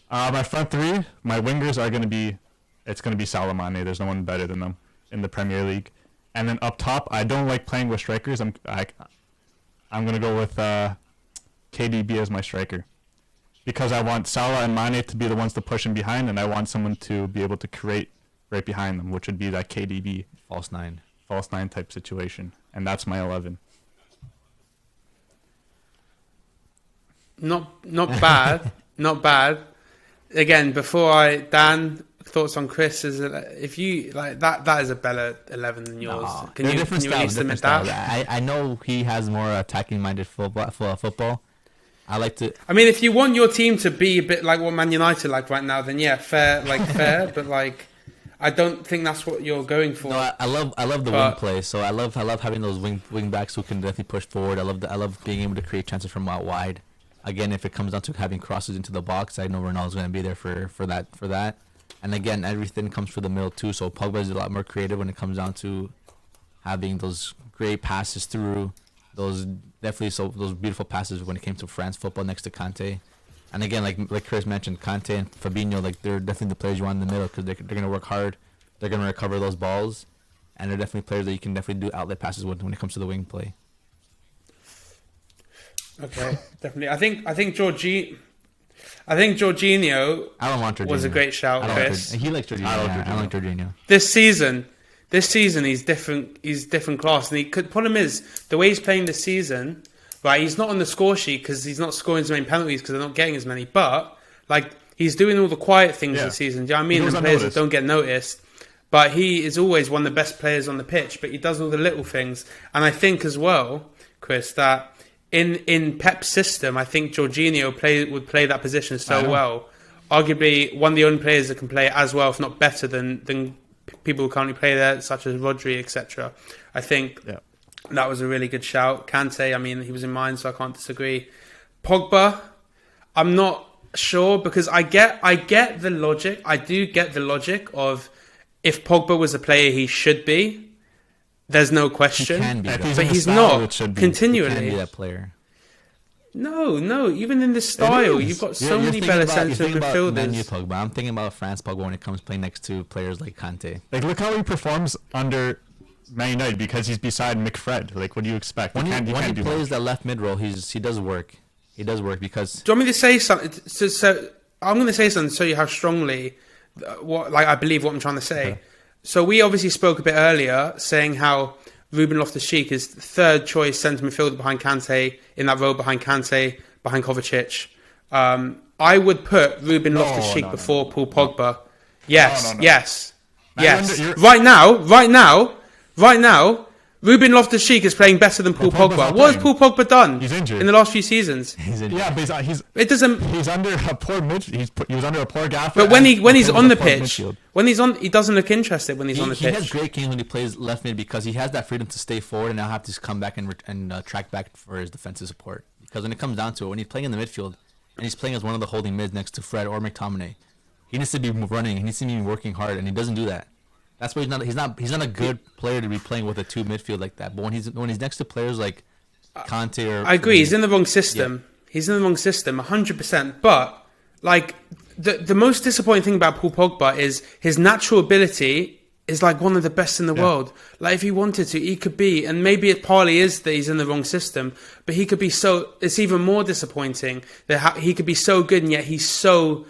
My front 3, my wingers are going to be, it's going to be Salah, Mane. There's no one better than them in the Premier League. And then up top, I don't like playing with strikers. I'm going to go with KDB as my striker, because I want Salah and Mane to be the ones to push him behind, and I want someone to be able to create right behind them, which would be that KDB false nine type situation. And that's my 11. Not bad, not bad. Again, Dan, thoughts on Chris? Is if you like that is a better 11 than yours. No, can you at least admit that? I know he has more attacking-minded football. I like to. I mean, if you want your team to be a bit like what Man United like right now, then yeah, fair, but like, I don't think that's what you're going for. No, I love the wing play. So I love having those wing backs who can definitely push forward. I love being able to create chances from out wide. Again, if it comes down to having crosses into the box, I know Ronaldo's going to be there for that. And again, everything comes for the middle too. So Pogba is a lot more creative when it comes down to having those great passes through. Those beautiful passes when it came to France football next to Kante. And again, like Chris mentioned, Kante and Fabinho, like they're definitely the players you want in the middle, because they're going to work hard. They're going to recover those balls, and they're definitely players that you can definitely do outlet passes with when it comes to the wing play. Okay, definitely. I think Jorginho. I don't want Jorginho. Was a great shout, Chris. He likes Jorginho. I don't like Jorginho. This season he's different. He's different class, and problem is the way he's playing this season. Right, he's not on the score sheet because he's not scoring as many penalties because they're not getting as many. But like he's doing all the quiet things this season. Do you know what I mean? And players that don't get noticed. but he is always one of the best players on the pitch, but he does all the little things. And I think as well, Chris, that in Pep's system, I think Jorginho would play that position so well. Arguably one of the only players that can play it as well, if not better than people who currently play there, such as Rodri, etc. I think that was a really good shout. Kante, I mean, he was in mine, so I can't disagree. Pogba, I'm not sure, because I get the logic. I do get the logic of if Pogba was a player he should be, there's no question. He can be, but he's not continually. He can be that player. No. Even in this style, you've got so many better centre midfielders. Pogba. I'm thinking about France Pogba when it comes to playing next to players like Kante. Like, look how he performs under Man United, because he's beside McFred. Like, what do you expect? When he plays that left mid role, he does work. He does work because. Do you want me to say something? So I'm going to say something to show you how strongly, I believe what I'm trying to say. Okay. So we obviously spoke a bit earlier, saying how Ruben Loftus-Cheek is third choice centre midfielder behind Kante, in that row behind Kante, behind Kovacic. I would put Ruben Loftus-Cheek before Paul Pogba. Yes. Right now, Ruben Loftus-Cheek is playing better than Paul Pogba. What has Paul Pogba done? He's injured in the last few seasons. He's injured. Yeah, but he's under a poor he was under a poor gaffer. But when he's on the pitch, he doesn't look interested when he's on the pitch. He has great games when he plays left mid, because he has that freedom to stay forward and not have to come back and track back for his defensive support. Because when it comes down to it, when he's playing in the midfield and he's playing as one of the holding mids next to Fred or McTominay, he needs to be running. He needs to be working hard, and he doesn't do that. That's why he's not a good player to be playing with a two midfield like that. But when he's next to players like Kante or I agree, he's in the wrong system. Yeah. He's in the wrong system, 100%. But like the most disappointing thing about Paul Pogba is his natural ability is like one of the best in the world. Like if he wanted to, he could be, and maybe it partly is that he's in the wrong system, but he could be so. It's even more disappointing that he could be so good and yet he's so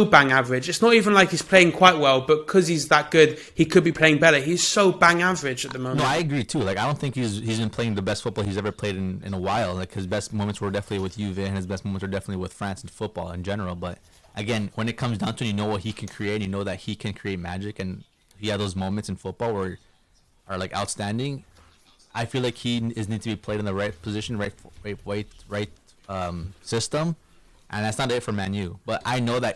bang average. It's not even like he's playing quite well, but because he's that good, he could be playing better. He's so bang average at the moment. No, I agree too. Like I don't think he's been playing the best football he's ever played in a while. Like his best moments were definitely with Juve, and his best moments are definitely with France and football in general. But again, when it comes down to it, you know what he can create. You know that he can create magic, and he had those moments in football where are like outstanding. I feel like he needs to be played in the right position, right system. And that's not it for Man U. But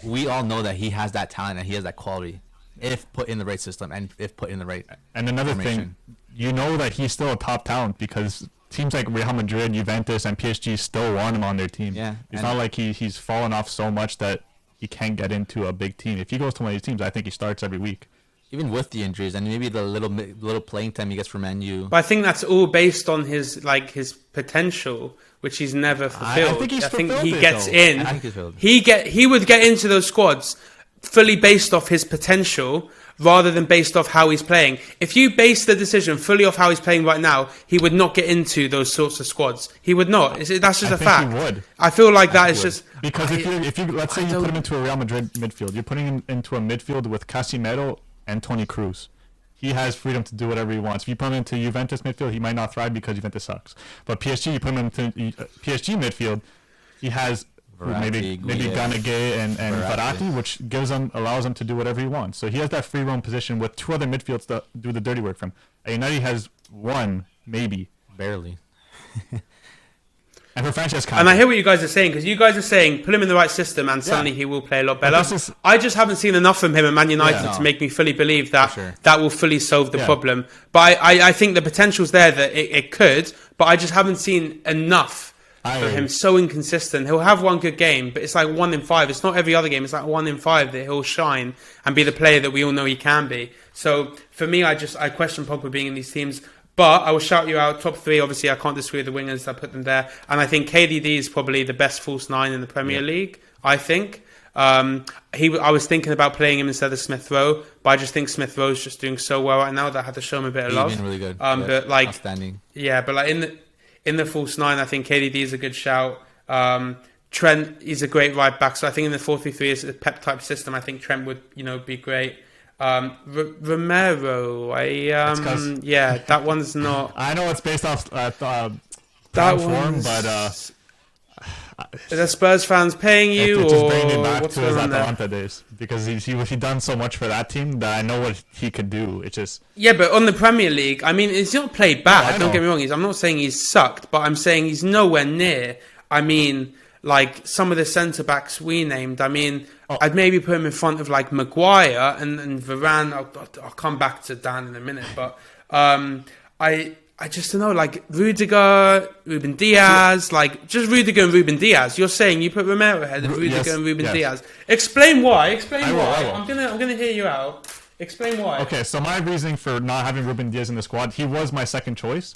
we all know that he has that talent and he has that quality if put in the right system and if put in the right And another formation. thing, you know that he's still a top talent because teams like Real Madrid, Juventus, and PSG still want him on their team. Yeah. It's not like he's fallen off so much that he can't get into a big team. If he goes to one of these teams, I think he starts every week. Even with the injuries and maybe the little playing time he gets for Man U. But I think that's all based on his potential, which he's never fulfilled. I think he gets in. I think he's fulfilled. He would get into those squads fully based off his potential rather than based off how he's playing. If you base the decision fully off how he's playing right now, he would not get into those sorts of squads. He would not. That's just a fact. He would. I feel like that is just because if you let's say you put him into a Real Madrid midfield, you're putting him into a midfield with Casemiro and Toni Kroos. He has freedom to do whatever he wants. If you put him into Juventus midfield, he might not thrive because Juventus sucks. But PSG, you put him into PSG midfield, he has maybe Ganagay and Verratti, which allows him to do whatever he wants. So he has that free roam position with two other midfields that do the dirty work for him. And United has one, maybe. Barely. And for Frances Kante. And I hear what you guys are saying, because you guys are saying put him in the right system and suddenly he will play a lot better. I just haven't seen enough from him at Man United to make me fully believe that that will fully solve the problem. But I think the potential's there that it could, but I just haven't seen enough for him. So inconsistent. He'll have one good game, but it's like 1 in 5. It's not every other game. It's like 1 in 5 that he'll shine and be the player that we all know he can be. So for me, I question Pogba being in these teams. But I will shout you out, top 3, obviously I can't disagree with the wingers, I put them there. And I think KDD is probably the best false 9 in the Premier League, I think. I was thinking about playing him instead of Smith Rowe, but I just think Smith Rowe's just doing so well right now that I had to show him a bit of love. He's been really good. But like, outstanding. Yeah, but like in the false 9, I think KDD is a good shout. Trent is a great right back, so I think in the 4-3-3 is a Pep type system. I think Trent would, be great. Romero, that one's not. I know it's based off that form, but Are the Spurs fans paying you, It's just or bringing me back what's to his going on there? Atalanta days, because he done so much for that team that I know what he could do. It's just Yeah, but on the Premier League, I mean, he's not played bad. I Don't know. get me wrong. I'm not saying he's sucked, but I'm saying he's nowhere near. I mean, like some of the centre backs we named. I mean, I'd maybe put him in front of like Maguire and Varane. I'll come back to Dan in a minute, but I just don't know, like Rudiger, Ruben Diaz, like just Rudiger and Ruben Diaz. You're saying you put Romero ahead of Rudiger and Ruben Diaz. Explain why. Explain why. I will. I'm gonna hear you out. Explain why. okay. So my reasoning for not having Ruben Diaz in the squad, he was my second choice,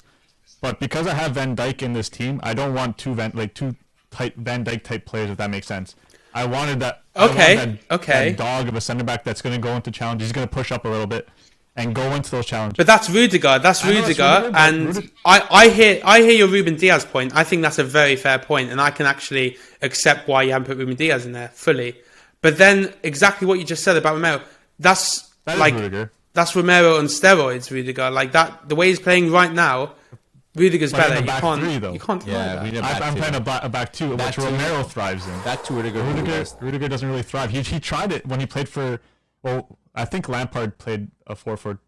but because I have Van Dijk in this team, I don't want two Van Dijk type players, if that makes sense. I wanted that. That dog of a center back that's going to go into challenges. He's going to push up a little bit and go into those challenges. But that's Rudiger. That's Rudiger, and I hear your Ruben Diaz point. I think that's a very fair point, and I can actually accept why you haven't put Ruben Diaz in there fully. But then exactly what you just said about Romero, that's like Rudiger. That's Romero on steroids. Rudiger, like that, the way he's playing right now, Rudiger's better. You can't. Yeah, I'm playing a back two, which Romero thrives in. Back to Rudiger. Rudiger doesn't really thrive. He tried it when he played for. Well, I think Lampard played a 4-4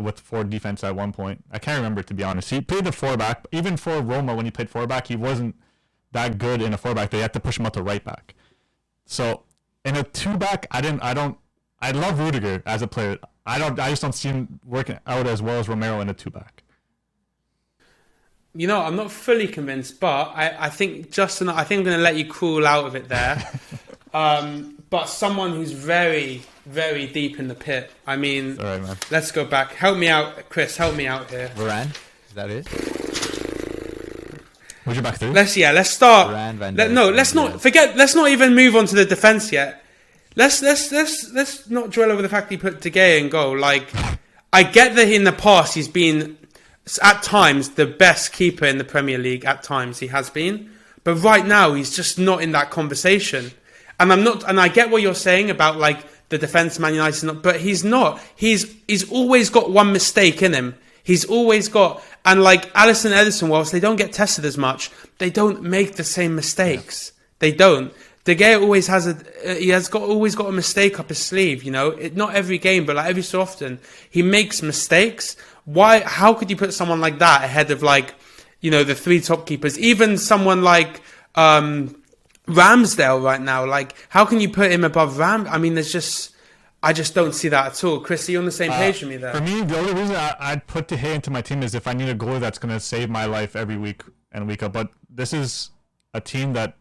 with 4 defense at one point. I can't remember, to be honest. He played a 4-back. Even for Roma, when he played 4-back, he wasn't that good in a 4-back. They had to push him out to right back. So in a 2-back, I love Rudiger as a player. I just don't see him working out as well as Romero in a 2-back. You know, I'm not fully convinced, but I think Justin, I think I'm going to let you crawl out of it there. But someone who's very, very deep in the pit. I mean, All right, let's go back. Help me out, Chris. Help me out here. Varane, is that it? Who's your back three? Let's start. Varane, Van Dijk, Let's not forget. Let's not even move on to the defense yet. Let's not dwell over the fact that he put De Gea in goal. Like, I get that in the past he's been at times the best keeper in the Premier League. At times he has been, but right now he's just not in that conversation. And I'm not. And I get what you're saying about like the defense, Man United, but he's not. He's always got one mistake in him. He's always got. And like Alisson, Ederson, whilst they don't get tested as much, they don't make the same mistakes. Yeah. They don't. De Gea always has always got a mistake up his sleeve. You know, not every game, but like every so often, he makes mistakes. Why? How could you put someone like that ahead of like, you know, the 3 top keepers? Even someone like Ramsdale right now. Like, how can you put him above Ram? I mean, I just don't see that at all. Chris, are you on the same page with me there? For me, the only reason I'd put De Gea into my team is if I need a goalie that's going to save my life every week and week up. But this is a team that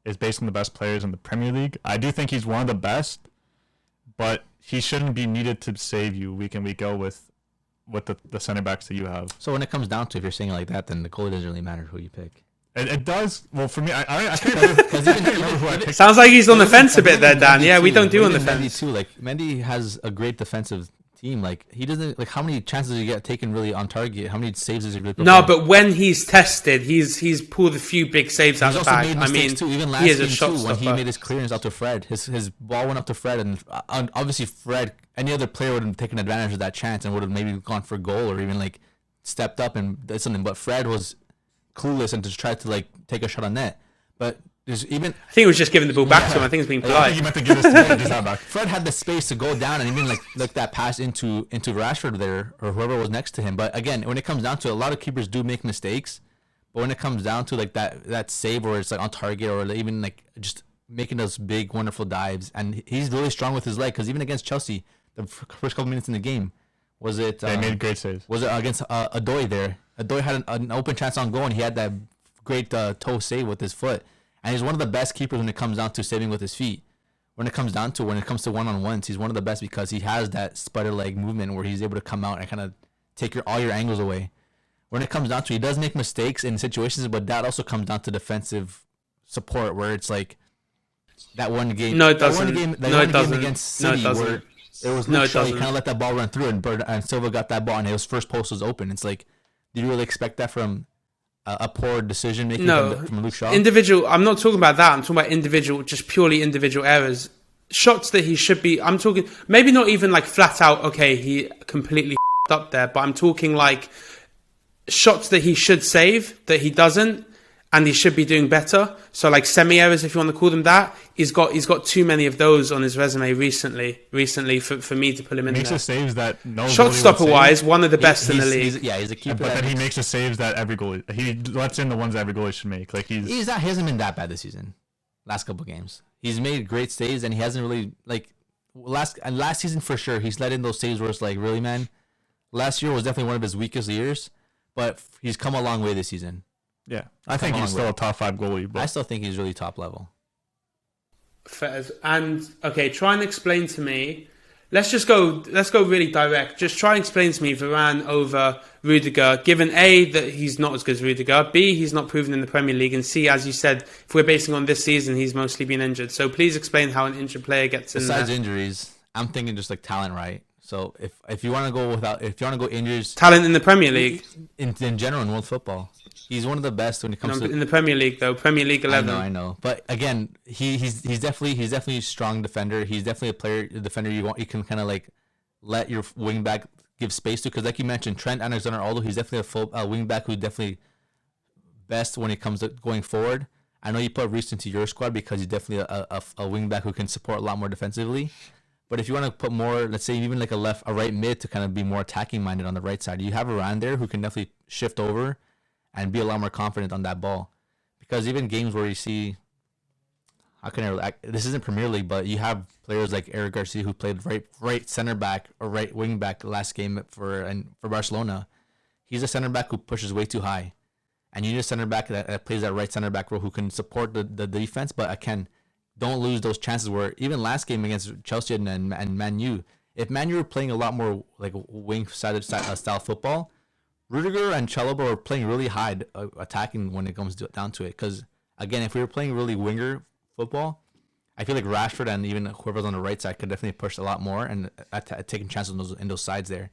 is based on the best players in the Premier League. I do think he's one of the best, but he shouldn't be needed to save you week in, week out with the center backs that you have. So when it comes down to, if you're saying it like that, then the goalie doesn't really matter who you pick. It does. Well, for me, I can't remember, who I picked. Sounds like he's on the fence a bit there, Dan. Yeah, we don't do on the fence. Mendy too. Like, Mendy has a great defensive team. Like, he doesn't, like, how many chances does he get taken really on target? How many saves does he really perform? No, but when he's tested, he's pulled a few big saves out of the bag. I mean, too. Even last game too, when he made his clearance out to Fred, his ball went up to Fred, and obviously Fred, any other player would have taken advantage of that chance and would have maybe gone for a goal or even like stepped up and did something. But Fred was clueless and just tried to like take a shot on net. But there's even, I think it was just giving the ball back to him. I think it's being polite. I think you meant to give this to me, just not back. Fred had the space to go down and even like that pass into Rashford there or whoever was next to him. But again, when it comes down to it, a lot of keepers do make mistakes. But when it comes down to like that save where it's like on target or even like just making those big wonderful dives, and he's really strong with his leg, because even against Chelsea, the first couple minutes in the game, was it? They made great saves. Was it against Adoy there? Adoy had an open chance on goal, and he had that great toe save with his foot. And he's one of the best keepers when it comes down to saving with his feet. When it comes to one-on-ones, he's one of the best because he has that spider leg movement where he's able to come out and kind of take all your angles away. When it comes down to, he does make mistakes in situations, but that also comes down to defensive support, where it's like that one game. No, it doesn't. Game against City where it was Luke Shaw, he kind of let that ball run through, and Silva got that ball, and his first post was open. It's like, do you really expect that from a poor decision making from Luke Shaw? Individual. I'm not talking about that. I'm talking about individual, just purely individual errors. Shots that he should be. I'm talking maybe not even like flat out. Okay, he completely up there, but I'm talking like shots that he should save that he doesn't, and he should be doing better. So like semi-errors, if you want to call them that, he's got too many of those on his resume recently for me to put him in there. Makes the saves that no shot stopper wise, one of the best in the league. He's a keeper. But then he makes the saves that every goalie, he lets in the ones that every goalie should make. Like he hasn't been that bad this season. Last couple games, he's made great saves, and he hasn't really like last season for sure. He's let in those saves where it's like, really, man. Last year was definitely one of his weakest years, but he's come a long way this season. Yeah, I think he's still a top 5 goalie. But I still think he's really top level. And okay, try and explain to me. Let's go really direct. Just try and explain to me Varane over Rudiger, given A, that he's not as good as Rudiger, B, he's not proven in the Premier League, and C, as you said, if we're basing on this season, he's mostly been injured. So please explain how an injured player gets in there. Besides injuries, I'm thinking just like talent, right? So if you want to go injuries, talent in the Premier League, in general in world football, he's one of the best when it comes to in the Premier League though. Premier League 11. I know. But again, he's definitely a strong defender. He's definitely a defender you can kind of like let your wing back give space to, because like you mentioned, Trent Alexander-Arnold, he's definitely a full wing back who's definitely best when it comes to going forward. I know you put Reece into your squad because he's definitely a wing back who can support a lot more defensively. But if you want to put more, let's say even like a right mid to kind of be more attacking minded on the right side, you have Varane there who can definitely shift over and be a lot more confident on that ball. Because even games where you see, this isn't Premier League, but you have players like Eric Garcia who played right center back or right wing back last game for Barcelona. He's a center back who pushes way too high, and you need a center back that plays that right center back role who can support the defense, but again, don't lose those chances where even last game against Chelsea and Man U, if Man U were playing a lot more like wing-sided style football, Rudiger and Chalobah are playing really high attacking when it comes down to it. Because, again, if we were playing really winger football, I feel like Rashford and even whoever's on the right side could definitely push a lot more and taking chances in those sides there.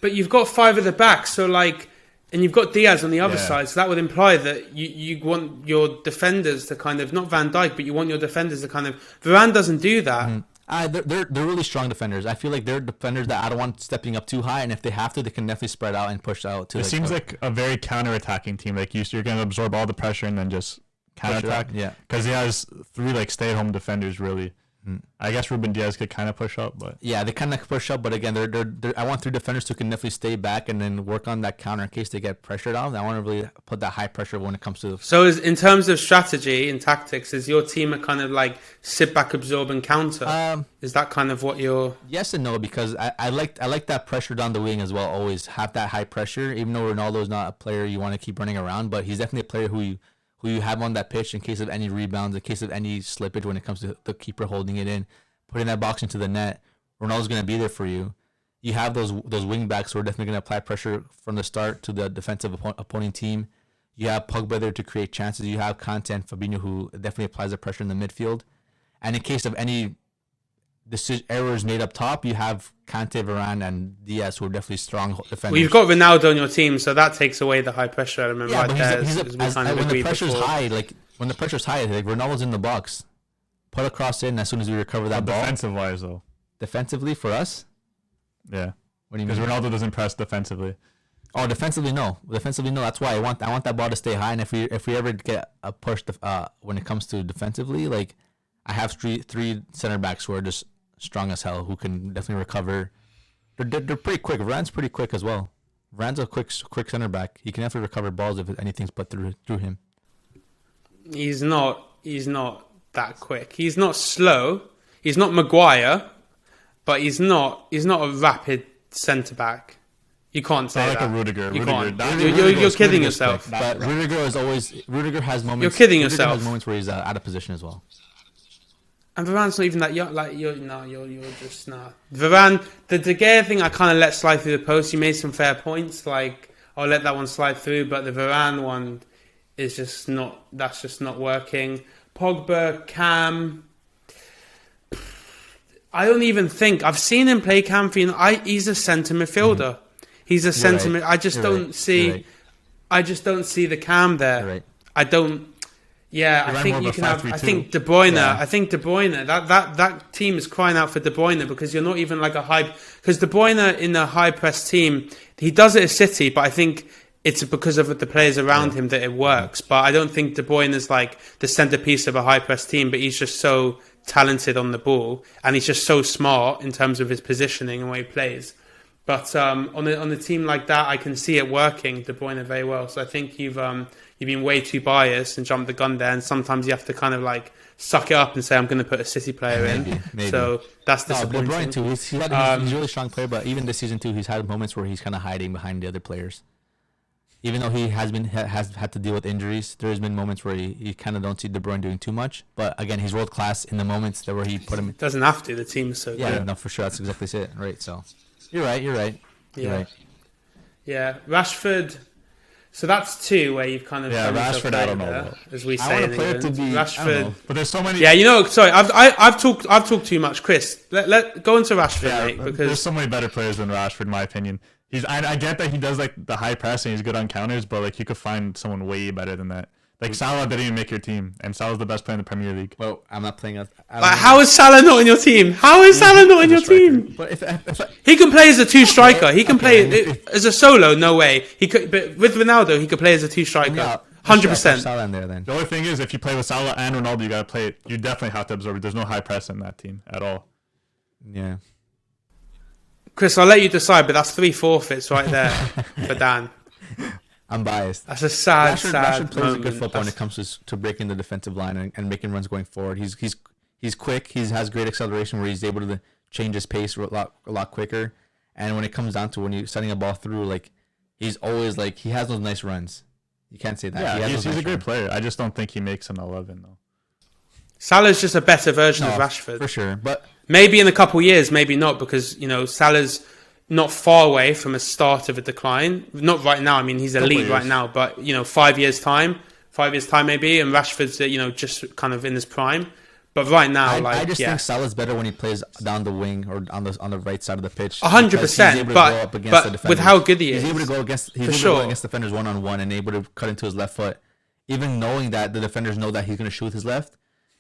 But you've got 5 at the back, so like... And you've got Diaz on the other side, so that would imply that you want your defenders to kind of, not Van Dijk, but you want your defenders to kind of... Varane doesn't do that. They're really strong defenders. I feel like they're defenders that I don't want stepping up too high, and if they have to, they can definitely spread out and push out. It seems like a very counter-attacking team. Like you're going to absorb all the pressure and then just counter-attack. Yeah. Because he has 3 like stay-at-home defenders, really. I guess Ruben Diaz could kind of push up, but yeah, they kind of push up. But again, I want 3 defenders who can definitely stay back and then work on that counter in case they get pressured on. I want to really put that high pressure when it comes to. So, in terms of strategy and tactics, is your team a kind of like sit back, absorb, and counter? Is that kind of what you're? Yes and no, because I like that pressure down the wing as well. Always have that high pressure, even though Ronaldo is not a player you want to keep running around, but he's definitely a player who you have on that pitch in case of any rebounds, in case of any slippage when it comes to the keeper holding it in. Putting that box into the net, Ronaldo's going to be there for you. You have those wing backs who are definitely going to apply pressure from the start to the defensive opponent team. You have Pogba there to create chances. You have Kante and Fabinho who definitely applies the pressure in the midfield. And in case of any errors made up top, you have Kante, Varane, and Diaz who are definitely strong defenders. Well, you've got Ronaldo on your team, so that takes away the high pressure element right there. When the pressure's high, like Ronaldo's in the box. Put a cross in as soon as we recover that ball. Defensive-wise, though. Defensively, for us? Yeah. What do you mean? Because Ronaldo doesn't press defensively. Oh, defensively, no. Defensively, no. That's why I want that ball to stay high. And if we ever get a push when it comes to defensively, like I have 3 center backs who are just strong as hell, who can definitely recover. They're pretty quick. Varane's pretty quick as well. Varane's a quick center back. He can definitely recover balls if anything's put through him. He's not that quick. He's not slow. He's not Maguire, but he's not a rapid centre back. You can't say like that. A Rudiger. You Rudiger. can't. You're kidding yourself. But Rudiger has moments. You're kidding Rudiger yourself. has moments where he's out of position as well. And Varane's not even that young. Like you're just nah. Varane, the De Gea thing, I kind of let slide through the post. You made some fair points. Like I'll let that one slide through, but the Varane one is just not. That's just not working. Pogba, Cam. I don't even think I've seen him play Cam. He's a centre midfielder. He's a centre. Right. I just don't see. Right. I just don't see the Cam there. Right. I don't. Yeah, I think you can have. I think De Bruyne. Yeah. I think De Bruyne. That team is crying out for De Bruyne because you're not even like a high. Because De Bruyne in a high press team, he does it at City, but I think it's because of the players around him that it works. But I don't think De Bruyne is like the centerpiece of a high press team, but he's just so talented on the ball, and he's just so smart in terms of his positioning and way he plays. But on a team like that, I can see it working, De Bruyne, very well. So I think you've been way too biased and jumped the gun there, and sometimes you have to kind of like suck it up and say, I'm going to put a City player in. Maybe. So that's disappointing. De Bruyne too. He's a really strong player, but even this season too, he's had moments where he's kind of hiding behind the other players. Even though he has had to deal with injuries, there's been moments where you kind of don't see De Bruyne doing too much. But again, he's world class in the moments that where he put him in. Doesn't have to. The team is so good. No, for sure. That's exactly it. Right. So you're right. Yeah. Rashford. So that's two where you've kind of Rashford. I don't know there, as we say in England. Rashford. But there's so many. Yeah, sorry, I've talked too much, Chris. Let go into Rashford, mate, because there's so many better players than Rashford, in my opinion. I get that he does like the high press and he's good on counters, but like you could find someone way better than that. Like Salah didn't even make your team, and Salah's the best player in the Premier League. Well, I'm not playing. How is Salah not in your team? How is Salah not in your team? But if he can play as a two striker. He can play as a solo. No way. He could, but with Ronaldo, he could play as a two striker. 100%. Salah in there then. The only thing is, if you play with Salah and Ronaldo, you gotta play it. You definitely have to absorb it. There's no high press in that team at all. Yeah. Chris, I'll let you decide, but that's 3 forfeits right there for Dan. I'm biased. That's a sad Rashford plays moment. a good football when it comes to breaking the defensive line and making runs going forward. He's quick. He has great acceleration where he's able to change his pace a lot quicker. And when it comes down to when you're setting a ball through, like he's always like he has those nice runs. You can't say that. Yeah, he's a great player. I just don't think he makes an 11 though. Salah's just a better version of Rashford for sure, but maybe in a couple of years, maybe not, because Salah's not far away from a start of a decline. Not right now. I mean, he's elite right now, but 5 years time maybe, and Rashford's just kind of in his prime. But right now, I just think Salah's better when he plays down the wing or on the right side of the pitch. 100%. But with how good he is, he's able to go against defenders 1-on-1 and able to cut into his left foot. Even knowing that the defenders know that he's going to shoot with his left,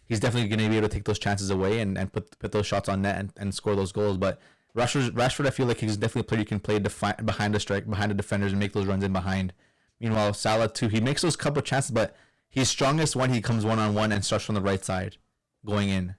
he's definitely going to be able to take those chances away and put those shots on net and score those goals. But Rashford, I feel like he's definitely a player you can play behind the defenders and make those runs in behind. Meanwhile, Salah too, he makes those couple of chances, but he's strongest when he comes 1-on-1 and starts from the right side, going in.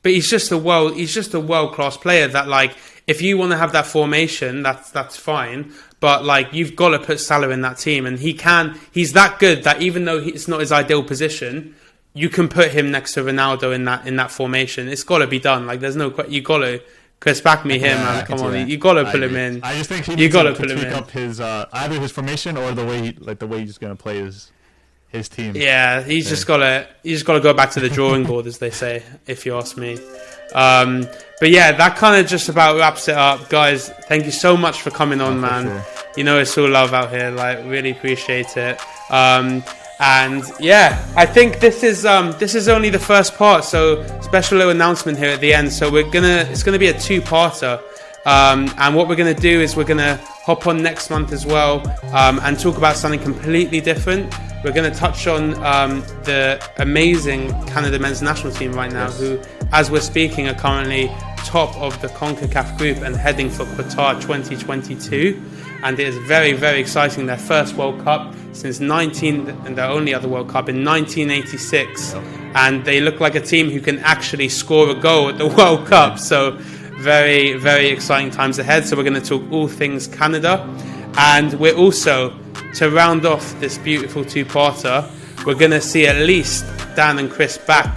But he's just a world-class player that, like, if you want to have that formation, that's fine. But like, you've got to put Salah in that team, and he's that good that even though it's not his ideal position, you can put him next to Ronaldo in that formation. It's got to be done. Like, there's no you got to. Chris, back me here, man. Come on, you got to put him in. I just think he needs to tweak up his either his formation or the way he's going to play his team. Yeah, he's just got to go back to the drawing board, as they say, if you ask me. But yeah, that kind of just about wraps it up, guys. Thank you so much for coming on, man. Sure. It's all love out here. Like, really appreciate it. And yeah, I think this is only the first part, so special little announcement here at the end. So it's gonna be a 2-parter, and what we're gonna do is we're gonna hop on next month as well, and talk about something completely different. We're gonna touch on the amazing Canada men's national team right now, who, as we're speaking, are currently top of the CONCACAF group and heading for Qatar 2022. And it is very, very exciting. Their first World Cup since and their only other World Cup in 1986. And they look like a team who can actually score a goal at the World Cup. So very, very exciting times ahead. So we're going to talk all things Canada. And we're also, to round off this beautiful 2-parter, we're going to see at least Dan and Chris back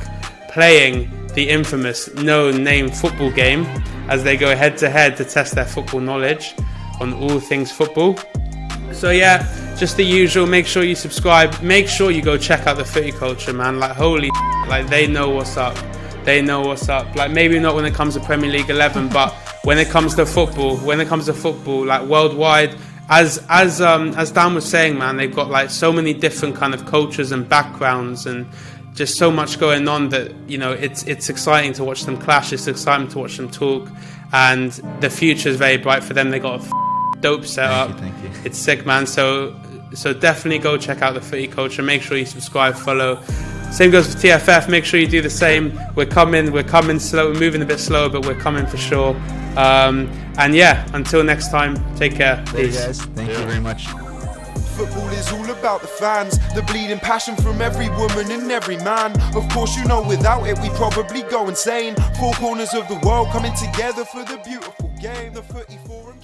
playing the infamous no-name football game as they go head-to-head to test their football knowledge on all things football. So yeah, just the usual. Make sure you subscribe. Make sure you go check out the Footy Culture, man. Like, holy like, they know what's up. Like, maybe not when it comes to Premier League 11, but when it comes to football, like, worldwide, as Dan was saying, man, they've got like so many different kind of cultures and backgrounds, and just so much going on that it's exciting to watch them clash. It's exciting to watch them talk, and the future is very bright for them. They got a dope setup. Thank you. It's sick, man. So definitely go check out the Footy Culture. Make sure you subscribe, follow. Same goes for TFF. Make sure you do the same. We're coming slow. We're moving a bit slower, but we're coming for sure. And yeah, until next time, take care. Peace. Thank you very much. Football is all about the fans, the bleeding passion from every woman and every man. Of course, you know, without it, we probably go insane. Four corners of the world coming together for the beautiful game. The footy forum.